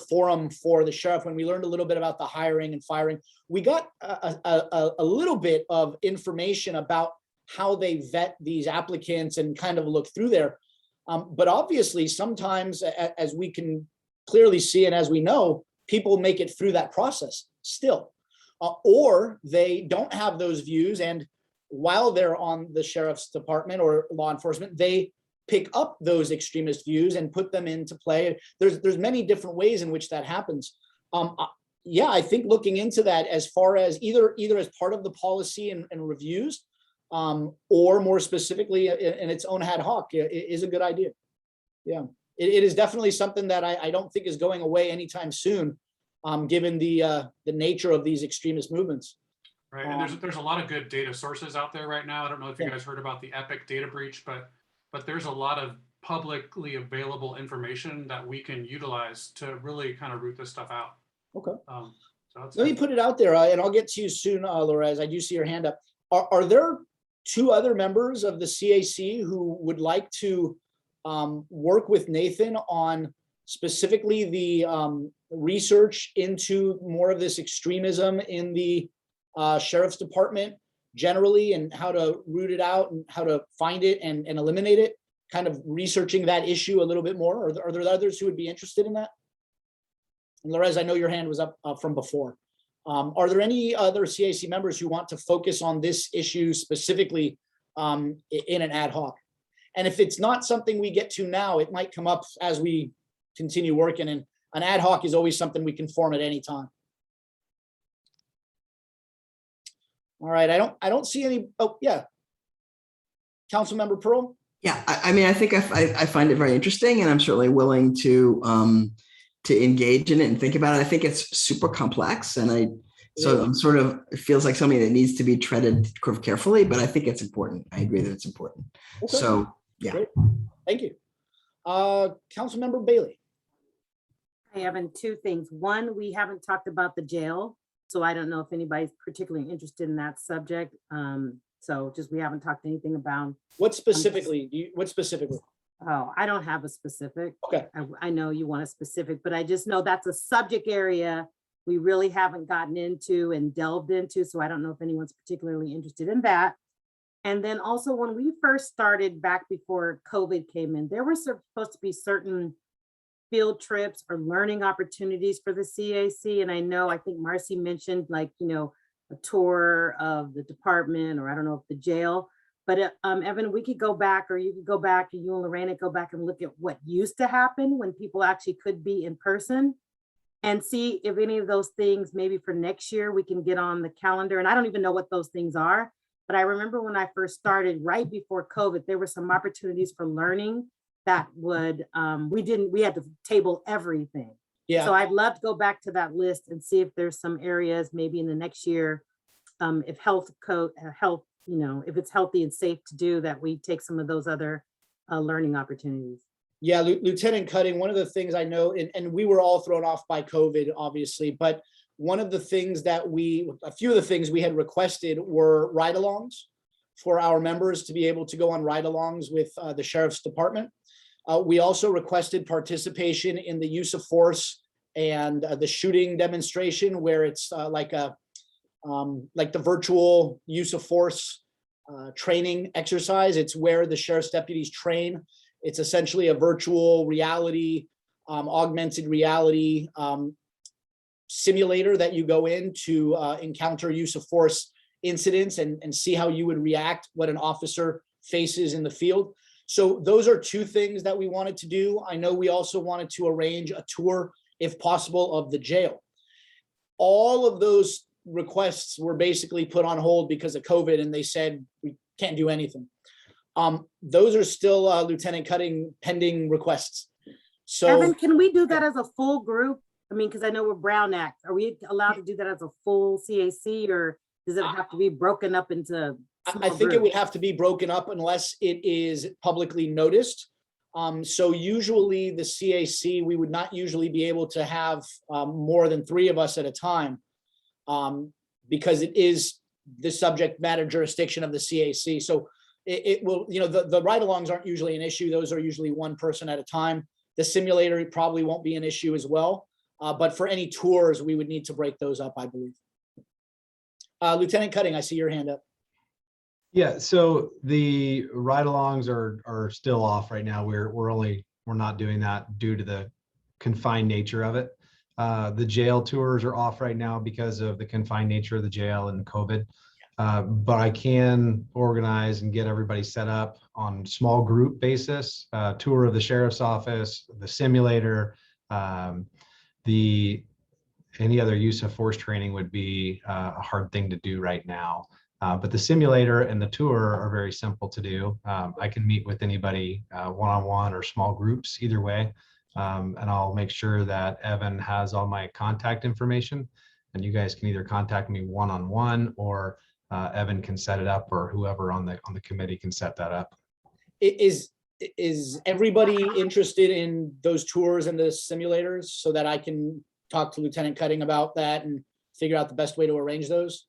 forum for the sheriff, when we learned a little bit about the hiring and firing, we got a little bit of information about how they vet these applicants and kind of look through there. But obviously, sometimes, as we can clearly see and as we know, people make it through that process still, or they don't have those views, and while they're on the sheriff's department or law enforcement, they pick up those extremist views and put them into play. There's many different ways in which that happens. Yeah, I think looking into that as far as either as part of the policy and reviews, or more specifically in its own ad hoc, is a good idea. Yeah, it is definitely something that I don't think is going away anytime soon, given the nature of these extremist movements. Right, and there's a lot of good data sources out there right now. I don't know if you guys heard about the Epic data breach, but there's a lot of publicly available information that we can utilize to really kind of root this stuff out. Okay. So let me put it out there, and I'll get to you soon, Lorez. I do see your hand up. Are there two other members of the CAC who would like to work with Nathan on specifically the research into more of this extremism in the sheriff's department generally, and how to root it out and how to find it and eliminate it, kind of researching that issue a little bit more? Are there others who would be interested in that? And Lorez, I know your hand was up from before. Are there any other CAC members who want to focus on this issue specifically in an ad hoc? And if it's not something we get to now, it might come up as we continue working, and an ad hoc is always something we can form at any time. All right, I don't see any. Oh yeah, Councilmember Pearl. Yeah, I mean, I think I find it very interesting, and I'm certainly willing to engage in it and think about it. I think it's super complex, and I'm sort of, it feels like something that needs to be treaded carefully, but I think it's important. I agree that it's important. Okay. So yeah. Great. Thank you. Councilmember Bailey. I have two things. One, we haven't talked about the jail, so I don't know if anybody's particularly interested in that subject. So just, we haven't talked anything about. What specifically? What specifically? Oh, I don't have a specific. Okay. I know you want a specific, but I just know that's a subject area we really haven't gotten into and delved into. So I don't know if anyone's particularly interested in that. And then also, when we first started back before COVID came in, there were supposed to be certain field trips or learning opportunities for the CAC. And I think Marcy mentioned, like, a tour of the department, or I don't know if the jail, But Evan, we could go back, or you could go back, and you and Lorena go back and look at what used to happen when people actually could be in person, and see if any of those things, maybe for next year, we can get on the calendar. And I don't even know what those things are, but I remember when I first started, right before COVID, there were some opportunities for learning that would, we had to table everything. Yeah. So I'd love to go back to that list and see if there's some areas maybe in the next year, if health, if it's healthy and safe to do, that we take some of those other learning opportunities. Yeah, Lieutenant Cutting, one of the things I know, and we were all thrown off by COVID, obviously, but one of the things that a few of the things we had requested were ride-alongs for our members to be able to go on ride-alongs with the Sheriff's Department. We also requested participation in the use of force and the shooting demonstration, where it's like the virtual use of force training exercise. It's where the sheriff's deputies train. It's essentially a virtual reality, augmented reality simulator that you go in to encounter use of force incidents and see how you would react when an officer faces in the field. So those are two things that we wanted to do. I know we also wanted to arrange a tour, if possible, of the jail. All of those requests were basically put on hold because of COVID, and they said we can't do anything. Those are still Lieutenant Cutting pending requests. So Evan, can we do that as a full group? I mean, because I know we're Brown Act. Are we allowed to do that as a full CAC, or does it have to be broken up into? I think it would have to be broken up unless it is publicly noticed. So usually the CAC, we would not usually be able to have more than 3 of us at a time, because it is the subject matter jurisdiction of the CAC. So it will, the ride-alongs aren't usually an issue. Those are usually 1 person at a time. The simulator probably won't be an issue as well. But for any tours, we would need to break those up, I believe. Lieutenant Cutting, I see your hand up. Yeah, so the ride-alongs are still off right now. We're not doing that due to the confined nature of it. The jail tours are off right now because of the confined nature of the jail and COVID. But I can organize and get everybody set up on small group basis, tour of the sheriff's office, the simulator, any other use of force training would be a hard thing to do right now. But the simulator and the tour are very simple to do. I can meet with anybody one-on-one or small groups, either way. And I'll make sure that Evan has all my contact information, and you guys can either contact me one-on-one, or Evan can set it up, or whoever on the committee can set that up. Is everybody interested in those tours and the simulators, so that I can talk to Lieutenant Cutting about that and figure out the best way to arrange those?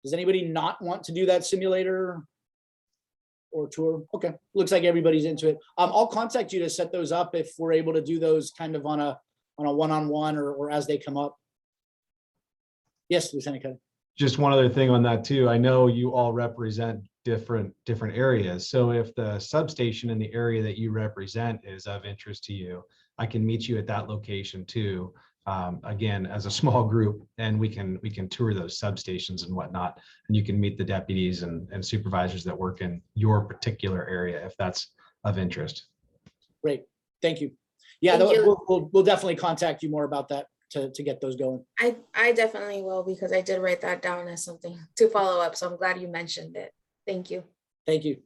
Does anybody not want to do that simulator or tour? Okay, looks like everybody's into it. I'll contact you to set those up if we're able to do those kind of on a one-on-one or as they come up. Yes, Lieutenant Cutting. Just one other thing on that too. I know you all represent different areas. So if the substation in the area that you represent is of interest to you, I can meet you at that location too. Again, as a small group, and we can tour those substations and whatnot, and you can meet the deputies and supervisors that work in your particular area if that's of interest. Great, thank you. Yeah, Thank you. We'll definitely contact you more about that to get those going. I definitely will, because I did write that down as something to follow up. So I'm glad you mentioned it. Thank you. Thank you.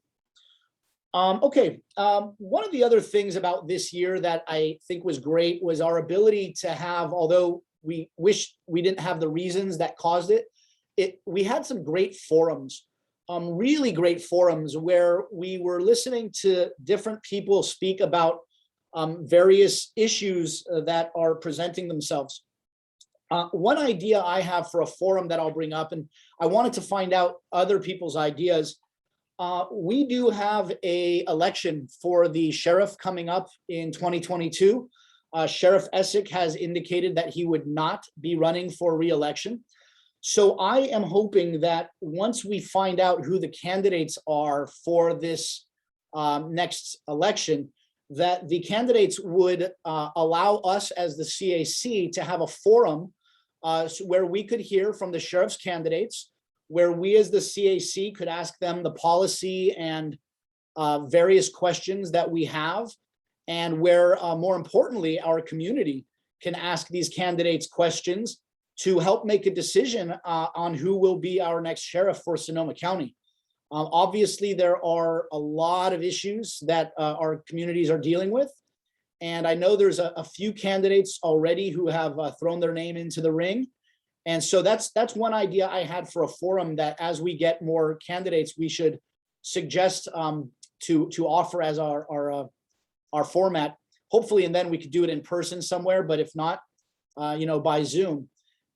Okay, one of the other things about this year that I think was great was our ability to have, although we wish we didn't have the reasons that caused it, we had some great forums, really great forums where we were listening to different people speak about various issues that are presenting themselves. One idea I have for a forum that I'll bring up, and I wanted to find out other people's ideas. We do have an election for the sheriff coming up in 2022. Sheriff Essick has indicated that he would not be running for re-election. So I am hoping that once we find out who the candidates are for this next election, that the candidates would allow us as the CAC to have a forum where we could hear from the sheriff's candidates, where we as the CAC could ask them the policy and various questions that we have, and where more importantly, our community can ask these candidates questions to help make a decision on who will be our next sheriff for Sonoma County. Obviously, there are a lot of issues that our communities are dealing with. And I know there's a few candidates already who have thrown their name into the ring. And so that's one idea I had for a forum, that as we get more candidates, we should suggest to offer as our format, hopefully, and then we could do it in person somewhere, but if not, by Zoom.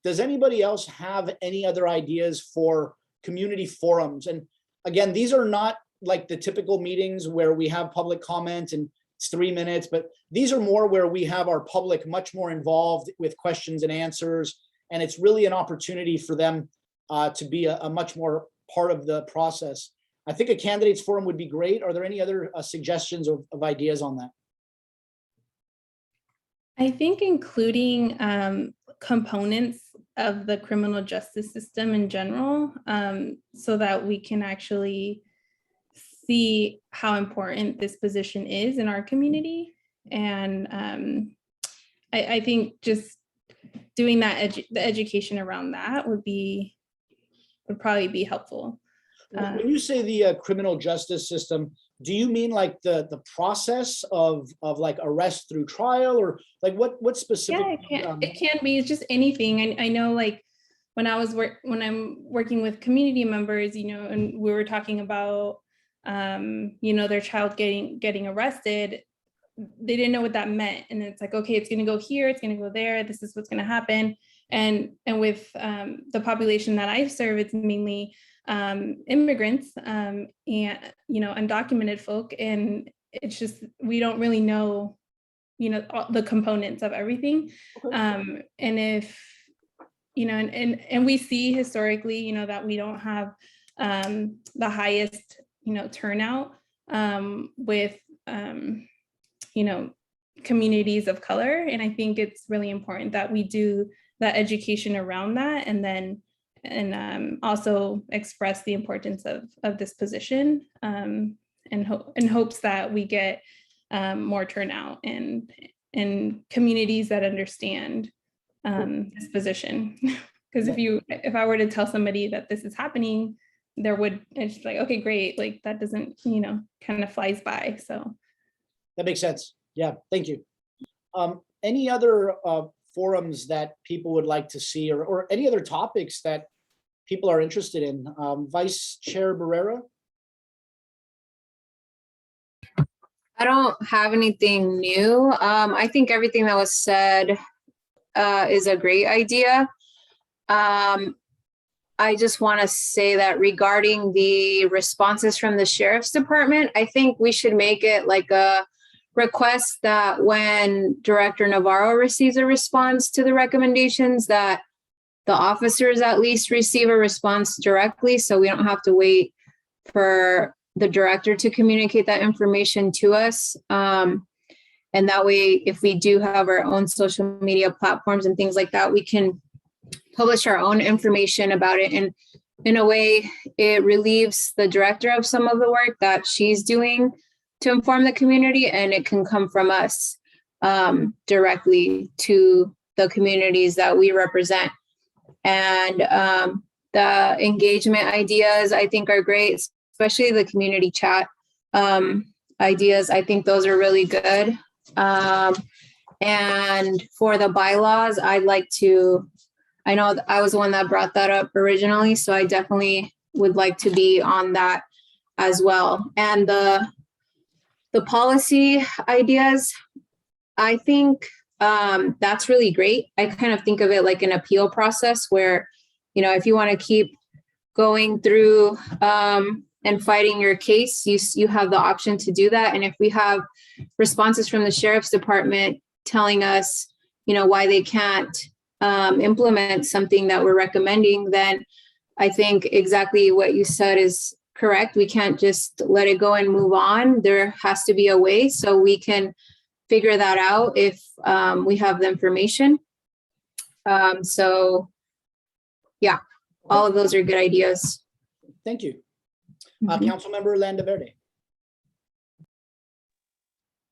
Does anybody else have any other ideas for community forums? And again, these are not like the typical meetings where we have public comment and it's 3 minutes, but these are more where we have our public much more involved with questions and answers. And it's really an opportunity for them to be a much more part of the process. I think a candidates forum would be great. Are there any other suggestions of ideas on that? I think including components of the criminal justice system in general, so that we can actually see how important this position is in our community. And I think just doing that, the education around that would probably be helpful. When you say the criminal justice system, do you mean like the process of like arrest through trial, or like what specific? Yeah, it can be. It's just anything. I know, like when I'm working with community members, and we were talking about, their child getting arrested. They didn't know what that meant, and it's like, okay, it's going to go here, it's going to go there. This is what's going to happen. And with the population that I serve, it's mainly immigrants and undocumented folk, and it's just we don't really know all the components of everything. And if and we see historically that we don't have the highest turnout with communities of color, and I think it's really important that we do that education around that, and then also express the importance of this position, in hopes that we get more turnout and communities that understand this position. Because if I were to tell somebody that this is happening, it's like, okay, great, like that doesn't kind of flies by. So that makes sense. Yeah, thank you. Any other forums that people would like to see, or any other topics that people are interested in? Vice Chair Barrera? I don't have anything new. I think everything that was said is a great idea. I just want to say that regarding the responses from the Sheriff's Department, I think we should make it like a request that when Director Navarro receives a response to the recommendations, that the officers at least receive a response directly, so we don't have to wait for the director to communicate that information to us. And that way, if we do have our own social media platforms and things like that, we can publish our own information about it. And in a way, it relieves the director of some of the work that she's doing to inform the community, and it can come from us directly to the communities that we represent. And the engagement ideas, I think, are great, especially the community chat ideas. I think those are really good. And for the bylaws, I know I was the one that brought that up originally, so I definitely would like to be on that as well. And the policy ideas, I think that's really great. I kind of think of it like an appeal process where, if you want to keep going through and fighting your case, you have the option to do that. And if we have responses from the Sheriff's Department telling us, why they can't implement something that we're recommending, then I think exactly what you said is correct. We can't just let it go and move on. There has to be a way so we can figure that out if we have the information. So yeah. All of those are good ideas. Thank you. Mhm. Councilmember Landaverde.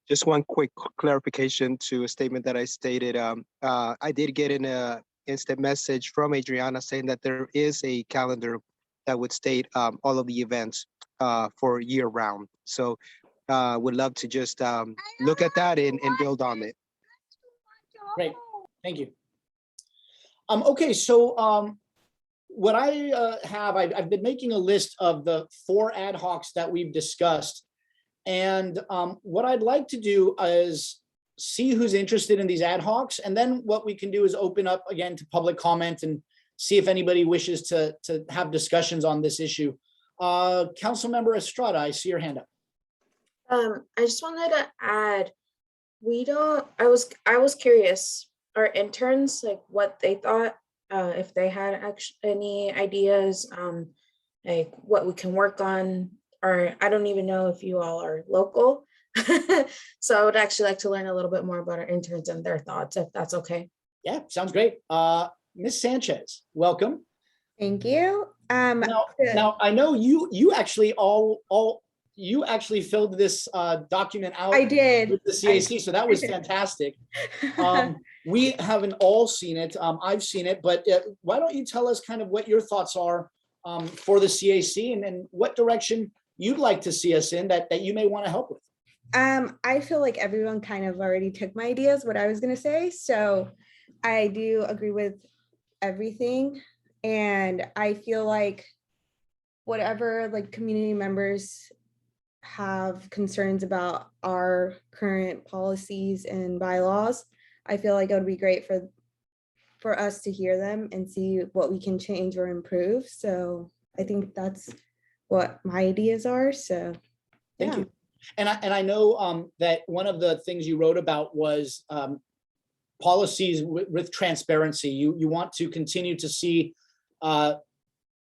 Just one quick clarification to a statement that I stated. I did get an instant message from Adriana saying that there is a calendar that would state all of the events for year round. So would love to just look at that and build on it. Great, thank you. Okay, so what I have, I've been making a list of the 4 ad hocs that we've discussed. And what I'd like to do is see who's interested in these ad hocs. And then what we can do is open up again to public comment and see if anybody wishes to have discussions on this issue. Councilmember Estrada, I see your hand up. I just wanted to add, I was curious, our interns, like what they thought, if they had any ideas, like what we can work on, or I don't even know if you all are local. So I would actually like to learn a little bit more about our interns and their thoughts, if that's okay. Yeah, sounds great. Ms. Sanchez, welcome. Thank you. Now I know you actually you actually filled this document out. I did. With the CAC, so that was fantastic. We haven't all seen it. I've seen it, but why don't you tell us kind of what your thoughts are for the CAC and what direction you'd like to see us in that you may want to help with? I feel like everyone kind of already took my ideas, what I was going to say. So I do agree with everything. And I feel like whatever like community members have concerns about our current policies and bylaws, I feel like it would be great for us to hear them and see what we can change or improve. So I think that's what my ideas are. So Thank you. And I know that one of the things you wrote about was policies with transparency. You want to continue to see the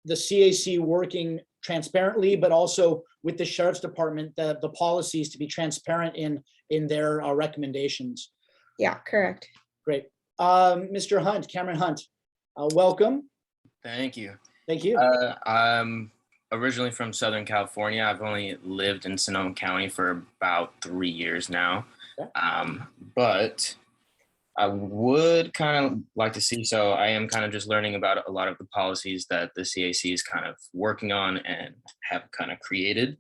CAC working transparently, but also with the Sheriff's Department, the policies to be transparent in their recommendations. Yeah, correct. Great. Mr. Hunt, Cameron Hunt, welcome. Thank you. Thank you. I'm originally from Southern California. I've only lived in Sonoma County for about 3 years now. Okay. But I would kind of like to see, so I am kind of just learning about a lot of the policies that the CAC is kind of working on and have kind of created.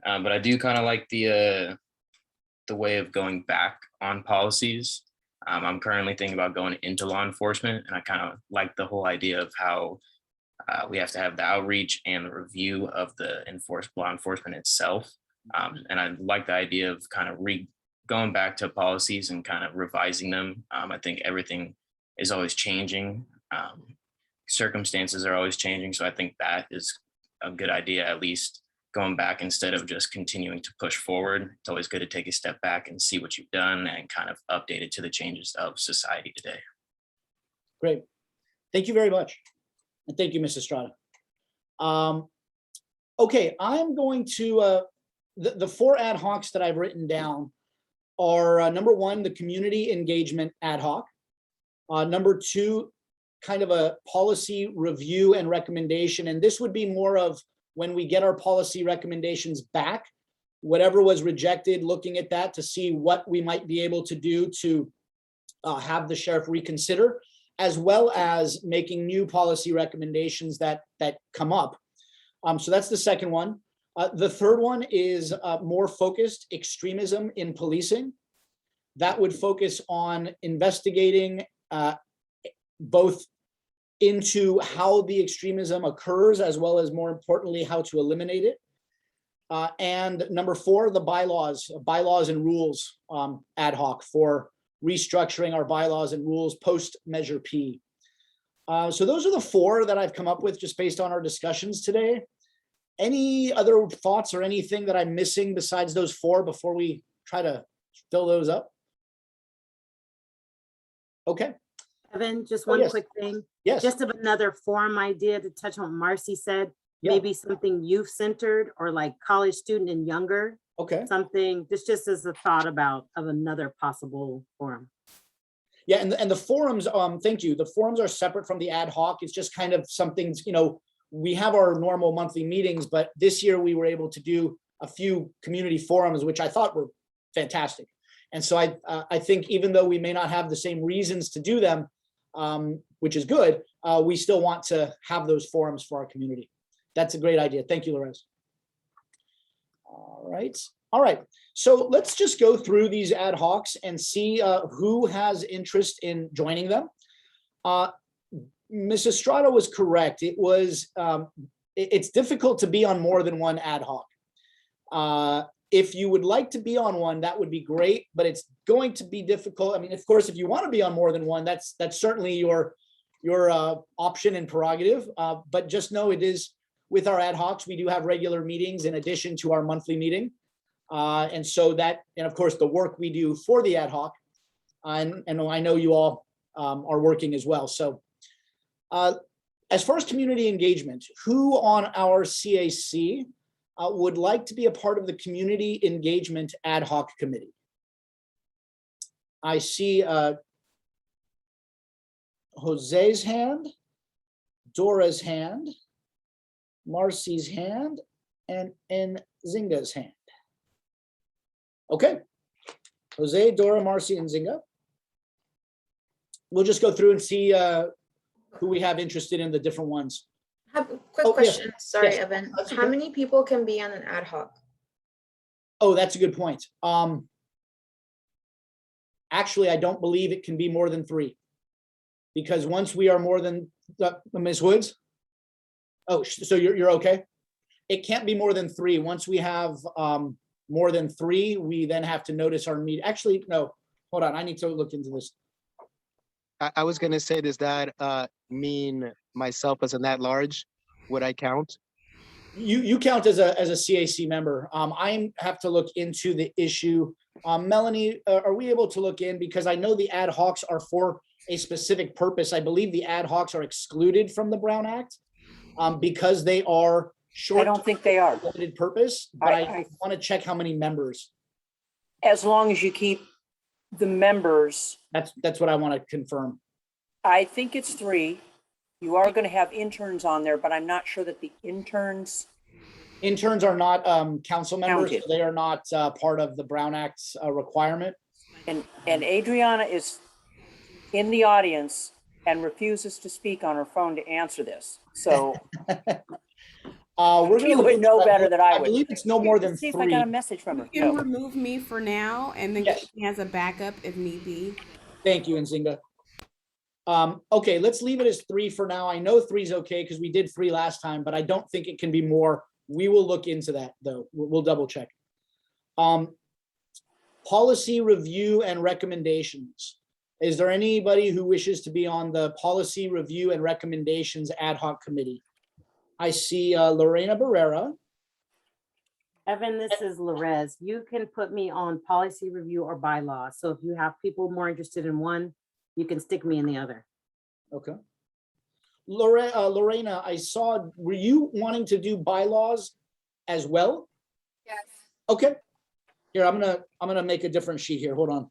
But I do kind of like the way of going back on policies. I'm currently thinking about going into law enforcement, and I kind of like the whole idea of how we have to have the outreach and the review of the law enforcement itself. And I like the idea of kind of going back to policies and kind of revising them. I think everything is always changing. Circumstances are always changing. So I think that is a good idea, at least going back instead of just continuing to push forward. It's always good to take a step back and see what you've done and kind of update it to the changes of society today. Great. Thank you very much. And thank you, Ms. Estrada. Okay, I'm going to, the 4 ad hocs that I've written down are number 1, the community engagement ad hoc. Number 2, kind of a policy review and recommendation. And this would be more of when we get our policy recommendations back, whatever was rejected, looking at that to see what we might be able to do to have the sheriff reconsider, as well as making new policy recommendations that come up. So that's the second one. The third one is more focused extremism in policing. That would focus on investigating both into how the extremism occurs, as well as more importantly, how to eliminate it. And number 4, the bylaws and rules ad hoc for restructuring our bylaws and rules post Measure P. So those are the 4 that I've come up with just based on our discussions today. Any other thoughts or anything that I'm missing besides those 4 before we try to fill those up? Okay. Evan, just one yes. quick thing. Yes. Just of another forum idea to touch on what Marcy said. Yeah. Maybe something youth-centered or like college student and younger. Okay. Something, this just as a thought of another possible forum. Yeah, and the forums, thank you. The forums are separate from the ad hoc. It's just kind of something, we have our normal monthly meetings, but this year we were able to do a few community forums, which I thought were fantastic. And so I think even though we may not have the same reasons to do them, which is good, we still want to have those forums for our community. That's a great idea. Thank you, Lorez. All right. So let's just go through these ad hocs and see who has interest in joining them. Ms. Estrada was correct. It's difficult to be on more than one ad hoc. If you would like to be on one, that would be great, but it's going to be difficult. I mean, of course, if you want to be on more than one, that's certainly your option and prerogative. But just know it is with our ad hocs, we do have regular meetings in addition to our monthly meeting. And of course, the work we do for the ad hoc, and I know you all are working as well. So as far as community engagement, who on our CAC would like to be a part of the community engagement ad hoc committee? I see Jose's hand, Dora's hand, Marcy's hand, and Zinga's hand. Okay, Jose, Dora, Marcy, and Zinga. We'll just go through and see who we have interested in the different ones. I have a quick question. Yes. Sorry, yes. Evan. How many people can be on an ad hoc? Oh, that's a good point. Actually, I don't believe it can be more than 3. Because once we are more than, Ms. Woods? Oh, so you're okay? It can't be more than 3. Once we have more than 3, we then have to notice our meeting. Actually, no, hold on. I need to look into this. I was going to say, does that mean myself as an at-large? Would I count? You count as a CAC member. I have to look into the issue. Melanie, are we able to look in? Because I know the ad hocs are for a specific purpose. I believe the ad hocs are excluded from the Brown Act because they are short. I don't think they are. Limited purpose, but I want to check how many members. As long as you keep the members. That's what I want to confirm. I think it's 3. You are going to have interns on there, but I'm not sure that the interns are not council members. Counted. So they are not part of the Brown Act requirement. And Adriana is in the audience and refuses to speak on her phone to answer this. So we're you would know better than I would. I believe it's no more than 3. See if I got a message from her. You can remove me for now and then keep me as a backup if need be. Thank you, Nzinga. Okay, let's leave it as 3 for now. I know 3 is okay because we did 3 last time, but I don't think it can be more. We will look into that though. We'll double check. Policy review and recommendations. Is there anybody who wishes to be on the policy review and recommendations ad hoc committee? I see Lorena Barrera. Evan, this is Lorez. You can put me on policy review or bylaws. So if you have people more interested in one, you can stick me in the other. Okay. Lorena, I saw, were you wanting to do bylaws as well? Yes. Okay. Here, I'm gonna make a different sheet here. Hold on.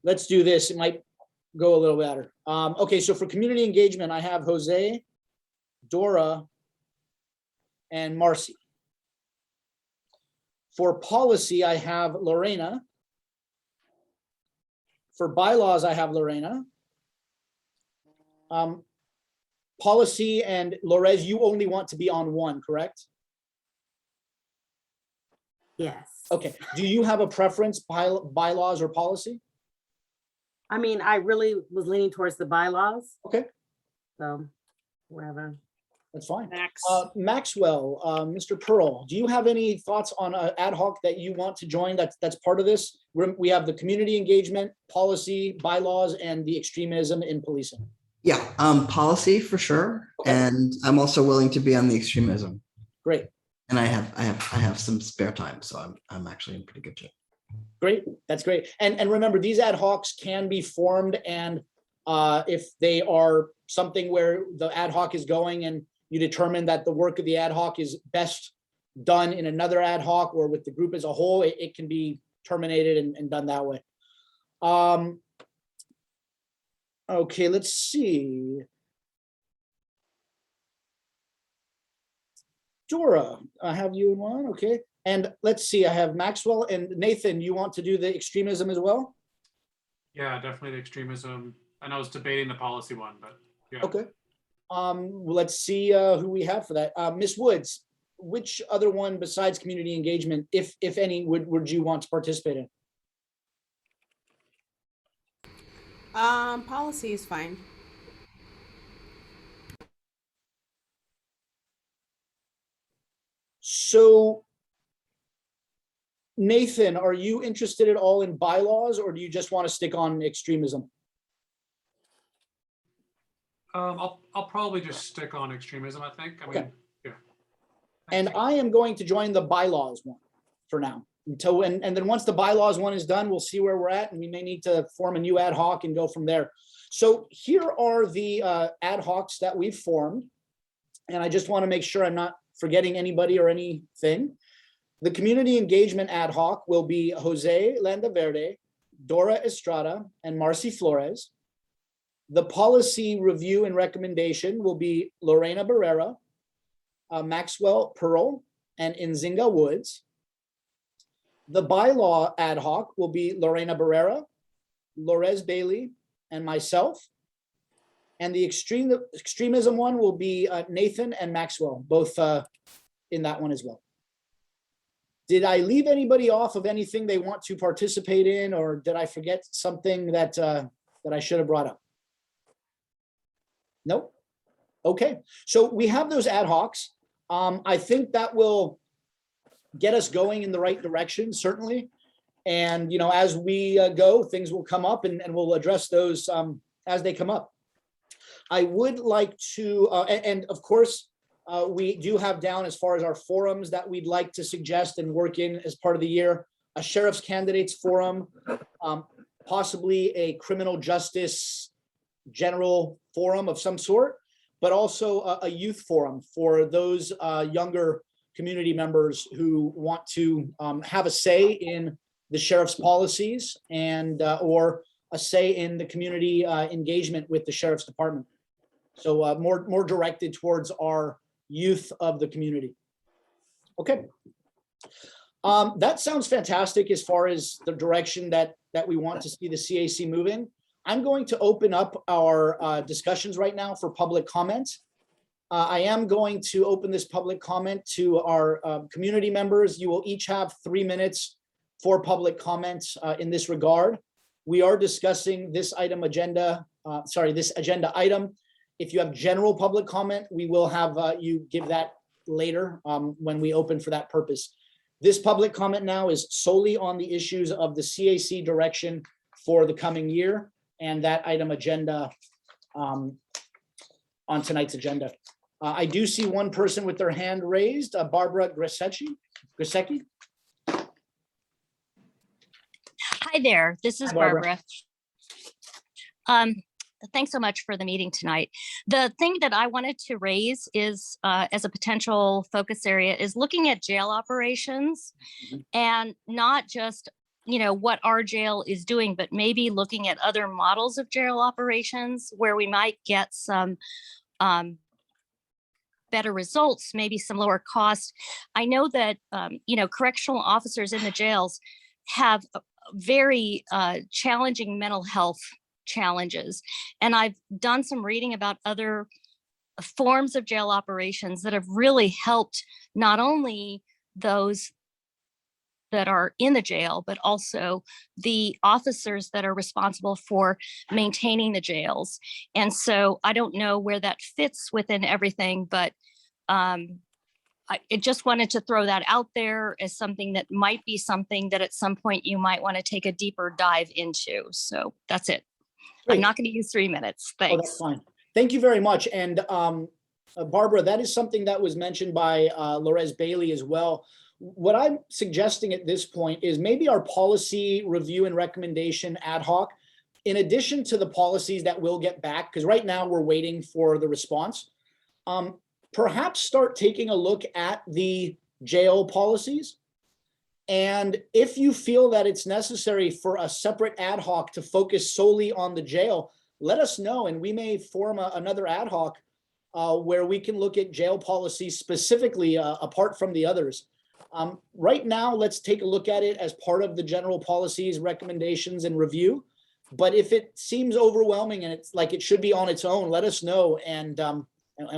Let's do this. It might go a little better. Okay, so for community engagement, I have Jose, Dora, and Marcy. For policy, I have Lorena. For bylaws, I have Lorena. Policy and Lorez, you only want to be on one, correct? Yes. Okay. Do you have a preference, bylaws or policy? I mean, I really was leaning towards the bylaws. Okay. So wherever. That's fine. Max. Maxwell, Mr. Pearl, do you have any thoughts on ad hoc that you want to join that's part of this? We have the community engagement, policy, bylaws, and the extremism in policing. Yeah, policy for sure. Okay. And I'm also willing to be on the extremism. Great. And I have some spare time, so I'm actually in pretty good shape. Great, that's great. And remember, these ad hocs can be formed, and if they are something where the ad hoc is going and you determine that the work of the ad hoc is best done in another ad hoc or with the group as a whole, it can be terminated and done that way. Okay, let's see. Dora, I have you in one, okay. And let's see, I have Maxwell and Nathan, you want to do the extremism as well? Yeah, definitely the extremism. And I was debating the policy one, but yeah. Okay. Well, let's see who we have for that. Ms. Woods, which other one besides community engagement, if any, would you want to participate in? Policy is fine. So, Nathan, are you interested at all in bylaws, or do you just want to stick on extremism? I'll probably just stick on extremism, I think. I mean, Okay. yeah. And I am going to join the bylaws one for now. Until and then once the bylaws one is done, we'll see where we're at, and we may need to form a new ad hoc and go from there. So here are the ad hocs that we've formed. And I just want to make sure I'm not forgetting anybody or anything. The community engagement ad hoc will be Jose Landaverde, Dora Estrada, and Marcy Flores. The policy review and recommendation will be Lorena Barrera, Maxwell Pearl, and Nzinga Woods. The bylaw ad hoc will be Lorena Barrera, Lorez Bailey, and myself. And the extremism one will be Nathan and Maxwell, both in that one as well. Did I leave anybody off of anything they want to participate in, or did I forget something that I should have brought up? Nope. Okay, so we have those ad hocs. I think that will get us going in the right direction, certainly. And, as we go, things will come up and we'll address those as they come up. I would like to, and of course, we do have down as far as our forums that we'd like to suggest and work in as part of the year, a sheriff's candidates forum, possibly a criminal justice general forum of some sort, but also a youth forum for those younger community members who want to have a say in the sheriff's policies and or a say in the community engagement with the sheriff's department. So more directed towards our youth of the community. Okay. That sounds fantastic as far as the direction that we want to see the CAC moving. I'm going to open up our discussions right now for public comments. I am going to open this public comment to our community members. You will each have 3 minutes for public comments in this regard. We are discussing this agenda item. If you have general public comment, we will have you give that later when we open for that purpose. This public comment now is solely on the issues of the CAC direction for the coming year and that item agenda on tonight's agenda. I do see one person with their hand raised, Barbara Grisecki. Hi there, this is Hi, Barbara. Thanks so much for the meeting tonight. The thing that I wanted to raise is, as a potential focus area, is looking at jail operations and not just, what our jail is doing, but maybe looking at other models of jail operations where we might get some better results, maybe some lower cost. I know that, correctional officers in the jails have very challenging mental health challenges. And I've done some reading about other forms of jail operations that have really helped not only those that are in the jail, but also the officers that are responsible for maintaining the jails. And so I don't know where that fits within everything, but I just wanted to throw that out there as something that might be something that at some point you might want to take a deeper dive into. So that's it. Great. I'm not going to use 3 minutes. Thanks. Oh, that's fine. Thank you very much. And Barbara, that is something that was mentioned by Lorez Bailey as well. What I'm suggesting at this point is maybe our policy review and recommendation ad hoc, in addition to the policies that we'll get back, because right now we're waiting for the response. perhaps start taking a look at the jail policies. And if you feel that it's necessary for a separate ad hoc to focus solely on the jail, let us know, and we may form another ad hoc where we can look at jail policies specifically apart from the others. Right now, let's take a look at it as part of the general policies, recommendations, and review. But if it seems overwhelming and it's like it should be on its own, let us know, and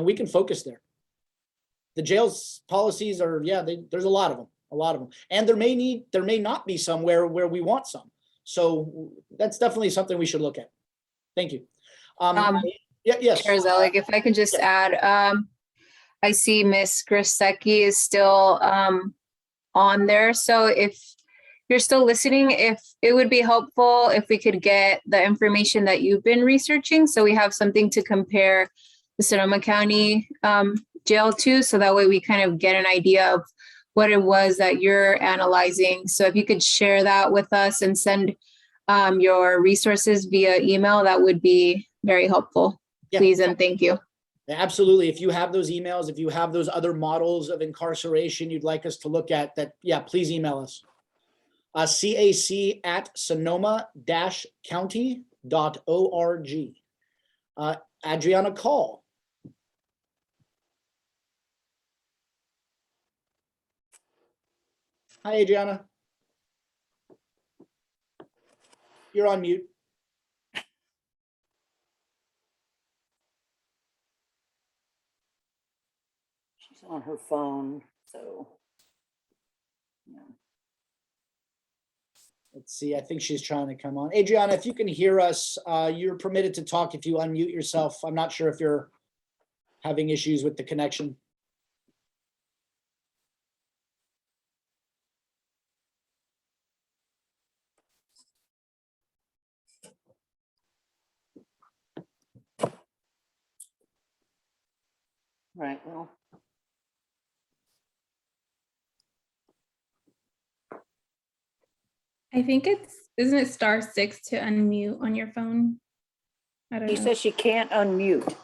we can focus there. The jail's policies are, there's a lot of them, and there may not be somewhere where we want some. So that's definitely something we should look at. Thank you. Yes. Chair Zelig, if I could just add, I see Miss Grisecki is still on there. So if you're still listening, if it would be helpful if we could get the information that you've been researching, so we have something to compare the Sonoma County jail to, so that way we kind of get an idea of what it was that you're analyzing. So if you could share that with us and send your resources via email, that would be very helpful. Yeah. Please and thank you. Absolutely. If you have those emails, if you have those other models of incarceration you'd like us to look at, that, please email us. cac@sonoma-county.org. Adriana Call. Hi, Adriana. You're on mute. She's on her phone, so. Yeah. Let's see, I think she's trying to come on. Adriana, if you can hear us, you're permitted to talk if you unmute yourself. I'm not sure if you're having issues with the connection. Right, well. I think isn't it *6 to unmute on your phone? I don't know. She says she can't unmute.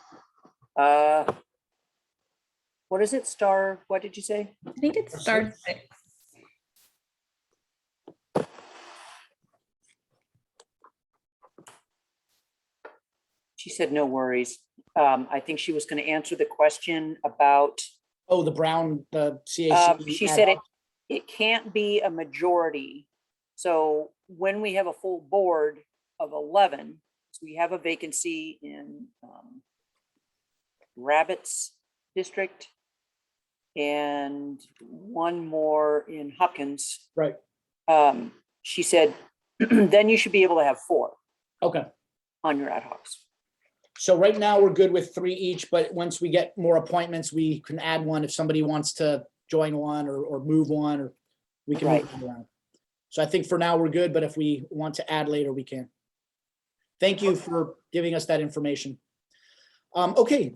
What is it? What did you say? I think it's *6. She said no worries. I think she was going to answer the question about. Oh, the CAC. She said it can't be a majority. So when we have a full board of 11, so we have a vacancy in Rabbits District and one more in Hopkins. Right. She said, then you should be able to have 4. Okay. On your ad hocs. So right now we're good with 3 each, but once we get more appointments, we can add one if somebody wants to join one or move one, or we can move it around. So I think for now we're good, but if we want to add later, we can. Thank you for giving us that information. Okay,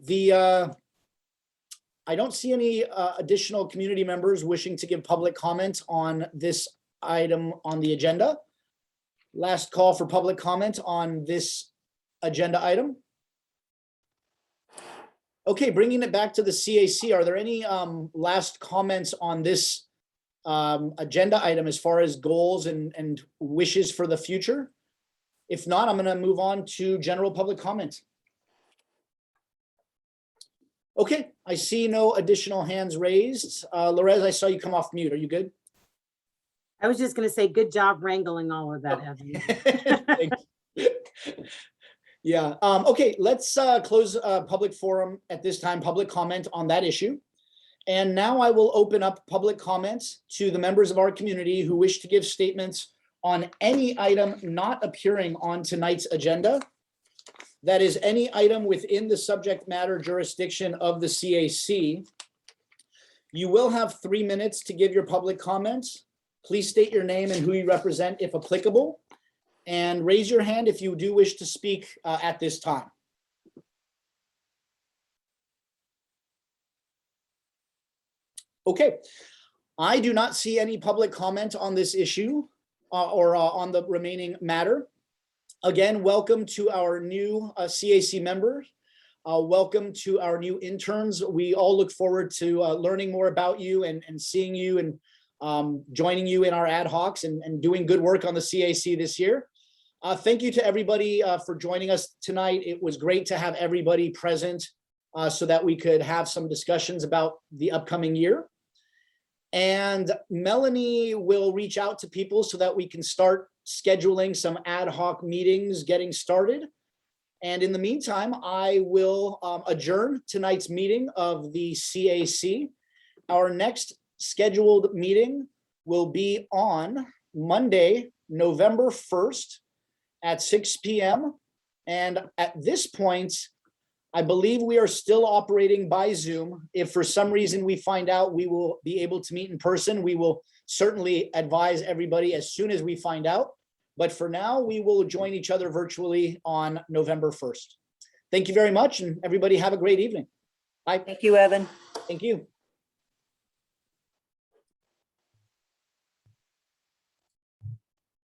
I don't see any additional community members wishing to give public comment on this item on the agenda. Last call for public comment on this agenda item. Okay, bringing it back to the CAC, are there any last comments on this agenda item as far as goals and wishes for the future? If not, I'm going to move on to general public comment. Okay, I see no additional hands raised. Lorez, I saw you come off mute. Are you good? I was just going to say, good job wrangling all of that, Evan. Yeah. Okay, let's close public forum at this time, public comment on that issue. And now I will open up public comments to the members of our community who wish to give statements on any item not appearing on tonight's agenda. That is any item within the subject matter jurisdiction of the CAC. You will have 3 minutes to give your public comments. Please state your name and who you represent if applicable, and raise your hand if you do wish to speak at this time. Okay, I do not see any public comment on this issue or on the remaining matter. Again, welcome to our new CAC members. Welcome to our new interns. We all look forward to learning more about you and seeing you and joining you in our ad hocs and doing good work on the CAC this year. Thank you to everybody for joining us tonight. It was great to have everybody present so that we could have some discussions about the upcoming year. And Melanie will reach out to people so that we can start scheduling some ad hoc meetings getting started. And in the meantime, I will adjourn tonight's meeting of the CAC. Our next scheduled meeting will be on Monday, November 1st at 6 p.m. And at this point, I believe we are still operating by Zoom. If for some reason we find out we will be able to meet in person, we will certainly advise everybody as soon as we find out. But for now, we will join each other virtually on November 1st. Thank you very much, and everybody have a great evening. Bye. Thank you, Evan. Thank you.